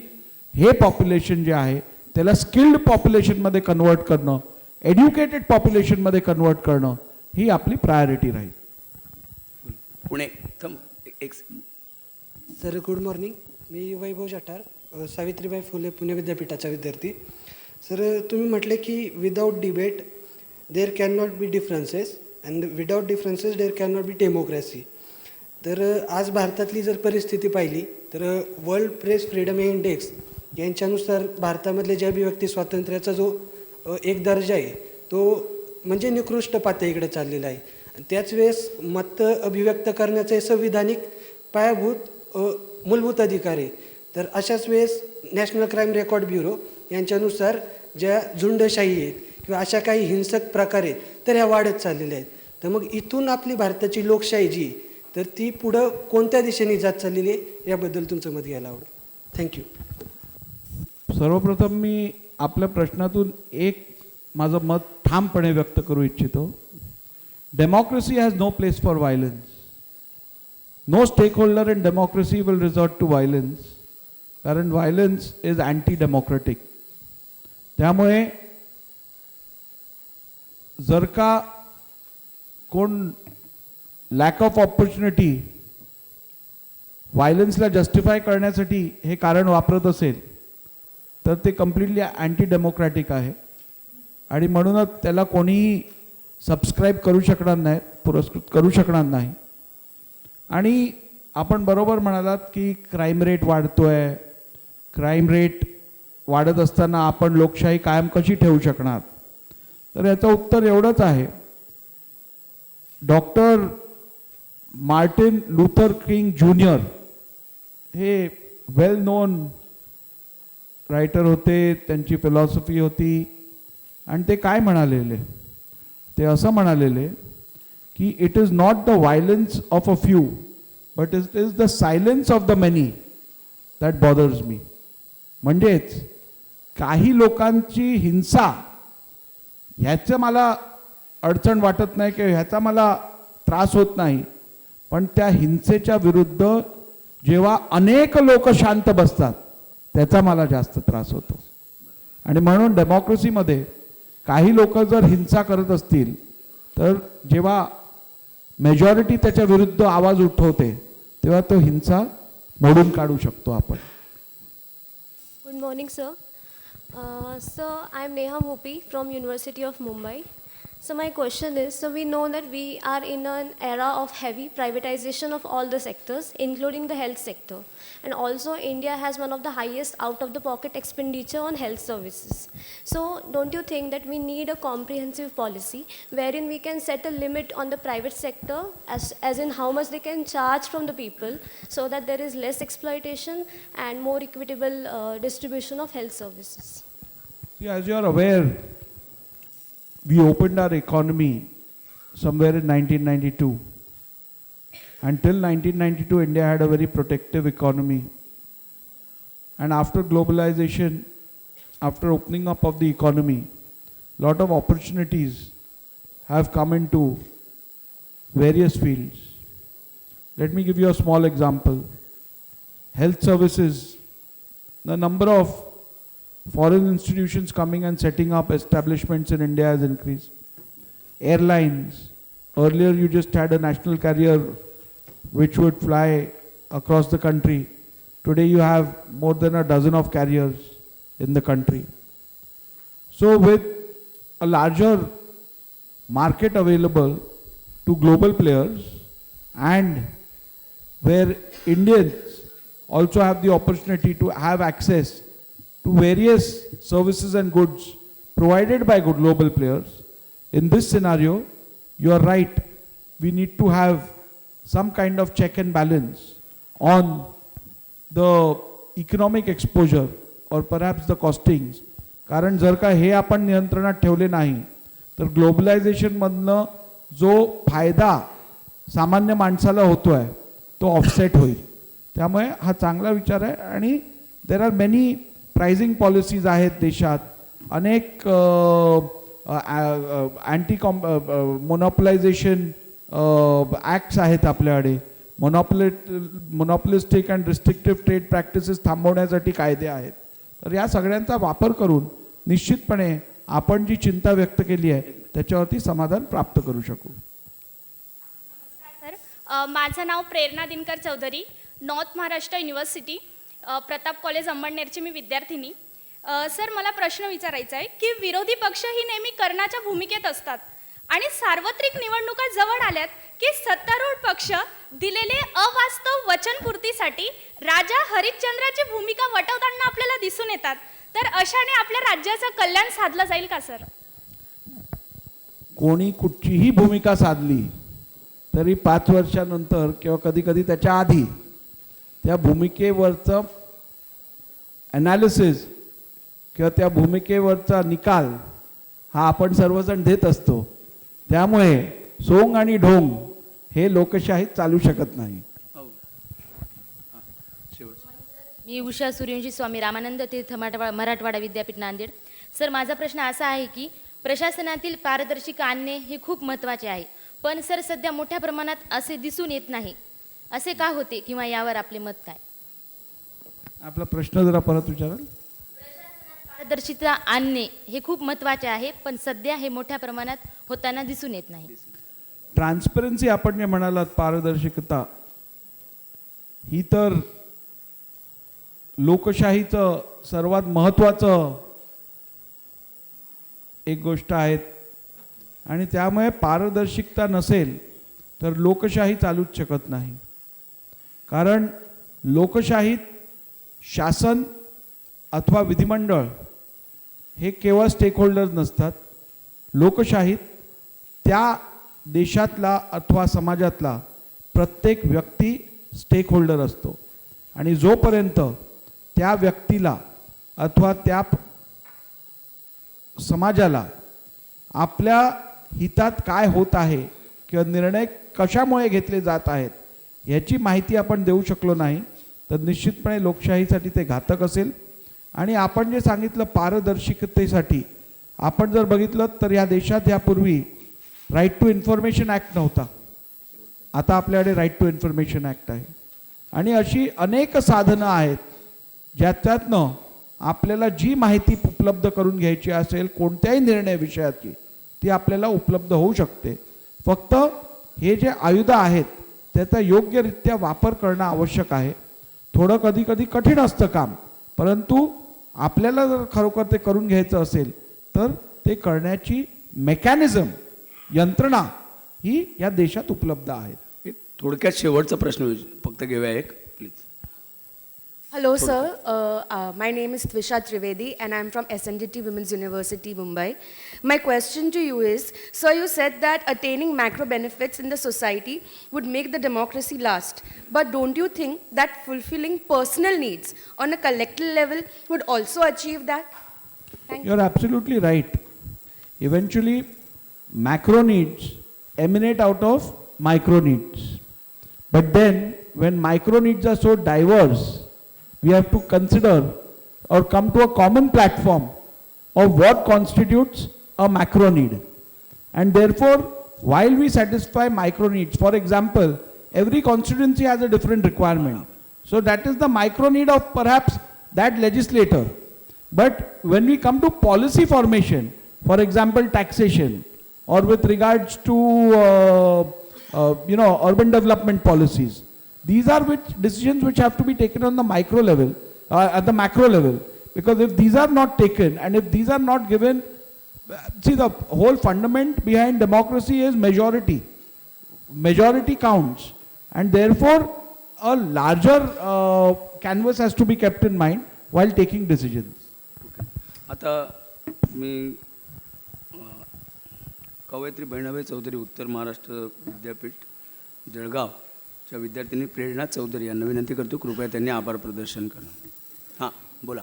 हे पॉप्युलेशन जे आहे त्याला स्किल्ड पॉप्युलेशनमध्ये कन्वर्ट करणं, एड्युकेटेड पॉप्युलेशनमध्ये कन्वर्ट करणं ही आपली प्रायोरिटी राहील. पुणे एक सर गुड मॉर्निंग. मी वैभव जठार, सावित्रीबाई फुले पुणे विद्यापीठाचा विद्यार्थी. सर तुम्ही म्हटले की without debate there can not be differences and without differences there can not be democracy. तर आज भारतातली जर परिस्थिती पाहिली तर वर्ल्ड प्रेस फ्रीडम इंडेक्स यांच्यानुसार भारतामधले जे अभिव्यक्ती स्वातंत्र्याचा जो एक दर्जा आहे तो म्हणजे निकृष्ट पातळीकडे चाललेला आहे. त्याच वेळेस मत अभिव्यक्त करण्याचे संविधानिक पायाभूत मूलभूत अधिकार आहे. तर अशाच वेळेस नॅशनल क्राईम रेकॉर्ड ब्युरो यांच्यानुसार ज्या झुंडशाही आहेत किंवा अशा काही हिंसक प्रकार आहेत तर ह्या वाढत चाललेल्या आहेत. तर मग इथून आपली भारताची लोकशाही जी तर ती पुढं कोणत्या दिशेने जात चाललेली आहे याबद्दल तुमचं मत घ्यायला आवडेल. थँक्यू. सर्वप्रथम मी आपल्या प्रश्नातून एक माझं मत ठामपणे व्यक्त करू इच्छितो. Democracy has no place for violence. No stakeholder in democracy will resort to violence, कारण व्हायलन्स इज अँटी डेमोक्रेटिक. त्यामुळे जर का कोण लॅक ऑफ ऑपॉर्च्युनिटी व्हायलन्सला जस्टिफाय करण्यासाठी हे कारण वापरत असेल तर ते कम्प्लिटली अँटी डेमोक्रॅटिक आहे. आणि म्हणूनच त्याला कोणीही सबस्क्राईब करू शकणार नाही, पुरस्कृत करू शकणार नाही. आणि आपण बरोबर म्हणालात की क्राईम रेट वाढतो आहे. क्राईम रेट वाढत असताना आपण लोकशाही कायम कशी ठेवू शकणार? तर याचं उत्तर एवढंच आहे. Doctor Martin Luther king junior हे वेल नोन रायटर होते, त्यांची फिलॉसॉफी होती. आणि ते काय म्हणालेले? ते असं म्हणालेले की it is not the violence of a few but it is the silence of the many that bothers me. म्हणजेच काही लोकांची हिंसा ह्याचं मला अडचण वाटत नाही किंवा ह्याचा मला त्रास होत नाही, पण त्या हिंसेच्या विरुद्ध जेव्हा अनेक लोक शांत बसतात त्याचा मला जास्त त्रास होतो. आणि म्हणून डेमोक्रेसीमध्ये काही लोक जर हिंसा करत असतील तर जेव्हा मेजॉरिटी त्याच्या विरुद्ध आवाज उठवते तेव्हा तो हिंसा मोडून काढू शकतो आपण. Good morning, sir. Sir, I am Neha Bhupi from University of Mumbai. So my question is, so we know that we are in an era of heavy privatization of all the sectors, including the health sector. And also India has one of the highest out-of-the-pocket expenditure on health services. So don't you think that we need a comprehensive policy wherein we can set a limit on the private sector as in how much they can charge from the people so that there is less exploitation and more equitable distribution of health services? See, as you are aware, we opened our economy somewhere in 1992. Until 1992, India had a very protective economy. And after globalization, after opening up of the economy, lot of opportunities have come into various fields. Let me give you a small example. Health services, the number of foreign institutions coming and setting up establishments in India has increased. Airlines, earlier you just had a national carrier which would fly across the country. Today you have more than a dozen of carriers in the country. So with a larger market available to global players and where Indians also have the opportunity to have access to various services and goods provided by global players. In this scenario, you are right, we need to have some kind of check and balance on the economic exposure or perhaps the costings. कारण जर का हे आपण नियंत्रणात ठेवले नाही तर ग्लोबलायझेशनमधनं जो फायदा सामान्य माणसाला होतो आहे तो ऑफसेट होईल. त्यामुळे हा चांगला विचार आहे. आणि there are many pricing policies आहेत देशात. अनेक अँटी मोनॉपलायझेशन ॲक्ट्स आहेत आपल्याकडे, मोनॉपलिस्टिक अँड रिस्ट्रिक्टिव्ह ट्रेड प्रॅक्टिसेस थांबवण्यासाठी कायदे आहेत. तर या सगळ्यांचा वापर करून निश्चितपणे आपण जी चिंता व्यक्त केली आहे त्याच्यावरती समाधान प्राप्त करू शकू. सर, माझं नाव Prerna Dinkar Chaudhari, north Maharashtra university, Pratap college अंबळनेरची मी विद्यार्थिनी. सर, मला प्रश्न विचारायचा आहे की विरोधी पक्ष ही नेहमी कर्णाच्या भूमिकेत असतात आणि सार्वत्रिक निवडणुका जवळ आल्यात की सत्तारूढ पक्ष दिलेले अवास्तव वचनपूर्तीसाठी राजा हरिश्चंद्राची भूमिका वटवताना आपल्याला दिसून येतात. तर अशाने आपल्या राज्याचं कल्याण साधलं जाईल का सर? कोणी कुठचीही भूमिका साधली तरी 5 वर्षानंतर किंवा कधी कधी त्याच्या आधी त्या भूमिकेवरचं ॲनालिसिस किंवा त्या भूमिकेवरचा निकाल हा आपण सर्वजण देत असतो. त्यामुळे सोंग आणि ढोंग हे लोकशाहीत चालू शकत नाही. मी उषा सूर्यवंशी, स्वामी रामानंद तीर्थ मराठवाडा विद्यापीठ नांदेड. सर, माझा प्रश्न असा आहे की प्रशासनातील पारदर्शिता आणणे हे खूप महत्त्वाचे आहे, पण सर सध्या मोठ्या प्रमाणात असे दिसून येत नाही. असे का होते किंवा यावर आपले मत काय? आपला प्रश्न जरा परत विचाराल? पारदर्शिता आणणे हे खूप महत्त्वाचे आहे, पण सध्या हे मोठ्या प्रमाणात होताना दिसून येत नाही. ट्रान्सपरन्सी आपण जे म्हणालात, पारदर्शकता, ही तर लोकशाहीचं सर्वात महत्त्वाचं एक गोष्ट आहे आणि त्यामुळे पारदर्शकता नसेल तर लोकशाही चालूच शकत नाही. कारण लोकशाहीत शासन अथवा विधिमंडळ हे केवळ स्टेक होल्डर्स नसतात. लोकशाहीत त्या देशातला अथवा समाजातला प्रत्येक व्यक्ती स्टेक होल्डर असतो आणि जोपर्यंत त्या व्यक्तीला अथवा त्या समाजाला आपल्या हितात काय होत आहे किंवा निर्णय कशामुळे घेतले जात आहेत याची माहिती आपण देऊ शकलो नाही तर निश्चितपणे लोकशाहीसाठी ते घातक असेल. आणि आपण जे सांगितलं पारदर्शकतेसाठी, आपण जर बघितलं तर या देशात यापूर्वी राईट टू इन्फॉर्मेशन ॲक्ट नव्हता. आता आपल्याकडे राईट टू इन्फॉर्मेशन ॲक्ट आहे आणि अशी अनेक साधनं आहेत ज्याच्यातनं आपल्याला जी माहिती उपलब्ध करून घ्यायची असेल कोणत्याही निर्णय विषयाची ती आपल्याला उपलब्ध होऊ शकते. फक्त हे जे आयुध आहेत त्याचा योग्यरित्या वापर करणं आवश्यक आहे. थोडं कधी कधी कठीण असतं काम, परंतु आपल्याला जर खरोखर ते करून घ्यायचं असेल तर ते करण्याची मेकॅनिझम, यंत्रणा ही या देशात उपलब्ध आहेत. थोडक्यात शेवटचा प्रश्न फक्त घेऊया एक, please. Hello, sir. My name is Twisha Trivedi, and I'm from SNDT Women's University, Mumbai. My question to you is, sir, you said that attaining macro benefits in the society would make the democracy last. But don't you think that fulfilling personal needs on a collective level would also achieve that? Thank you. You're absolutely right. Eventually, macro needs emanate out of micro needs. But then, when micro needs are so diverse, we have to consider or come to a common platform of what constitutes a macro need. And therefore, while we satisfy micro needs, for example, every constituency has a different requirement. So that is the micro need of perhaps that legislator. But when we come to policy formation, for example, taxation, or with regards to urban development policies, these are decisions which have to be taken on the micro level, at the macro level. Because if these are not taken and if these are not given, see, the whole fundament behind democracy is majority. Majority counts, and therefore a larger canvas has to be kept in mind while taking decisions. आता मी कवयित्री बहिणाबाई चौधरी, उत्तर महाराष्ट्र विद्यापीठ जळगावच्या विद्यार्थिनी प्रेरणा चौधरी यांना विनंती करतो कृपया त्यांनी आभार प्रदर्शन करणं. हां, बोला.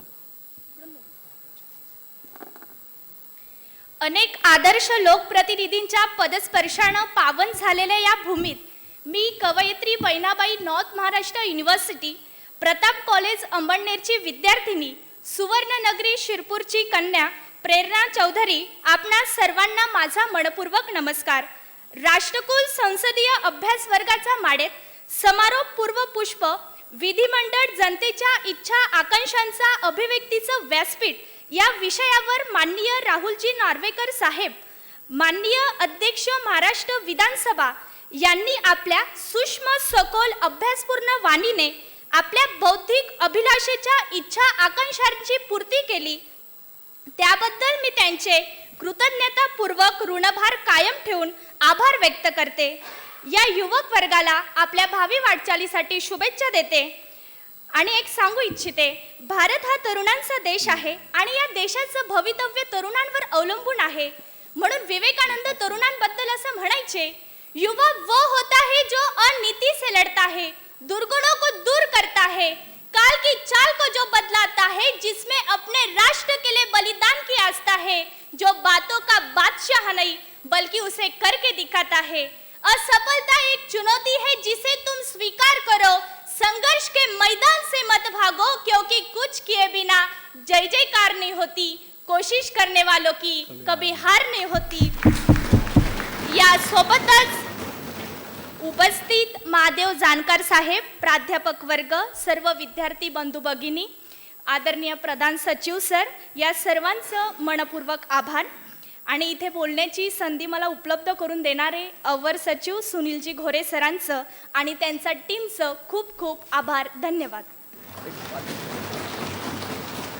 अनेक आदर्श लोकप्रतिनिधींच्या पदस्पर्शानं पावन झालेल्या या भूमीत मी कवयित्री Bahinabai, north Maharashtra university, Pratap college अंबळनेरची विद्यार्थिनी, सुवर्णनगरी शिरपूरची कन्या प्रेरणा चौधरी, आपणा सर्वांना माझा मनपूर्वक नमस्कार. राष्ट्रकुल संसदीय अभ्यास वर्गाचा माडेत समारोप पूर्व पुष्प, विधिमंडळ जनतेच्या इच्छा आकांक्षांचा अभिव्यक्तीचं व्यासपीठ या विषयावर माननीय राहुलजी नार्वेकर साहेब, माननीय अध्यक्ष महाराष्ट्र विधानसभा यांनी आपल्या सूक्ष्म सखोल अभ्यासपूर्ण वाणीने आपल्या बौद्धिक अभिलाषेच्या इच्छा आकांक्षांची पूर्ती केली. त्याबद्दल मी त्यांचे कृतज्ञतापूर्वक ऋणभार कायम ठेवून आभार व्यक्त करते. या युवक वर्गाला आपल्या भावी वाटचालीसाठी शुभेच्छा देते आणि एक सांगू इच्छिते, भारत हा तरुणांचा देश आहे आणि या देशाचं भवितव्य तरुणांवर अवलंबून आहे. म्हणून विवेकानंद तरुणांबद्दल असं म्हणायचे, युवा वो होता है जो अनीति से लड़ता है, दुर्गुणों को दूर करता है, काल की चाल को जो बदलाता है, जिसमें अपने राष्ट्र के लिए बलिदान की आस्था है, जो बातों का बादशाह नहीं बल्कि उसे करके दिखाता है. असफलता एक चुनौती है जिसे तुम स्वीकार करो, संघर्ष के मैदान से मत भागो, क्योंकि कुछ किए बिना जय जयकार नहीं होती, कोशिश करने वालों की कभी हार नहीं होती. या सोबतच उपस्थित महादेव जानकर साहेब, प्राध्यापक वर्ग, सर्व विद्यार्थी बंधू भगिनी, आदरणीय प्रधान सचिव सर, या सर्वांचं मनपूर्वक आभार. आणि इथे बोलण्याची संधी मला उपलब्ध करून देणारे अवर सचिव सुनीलजी घोरे सरांचं आणि त्यांच्या टीमचं खूप खूप आभार. धन्यवाद.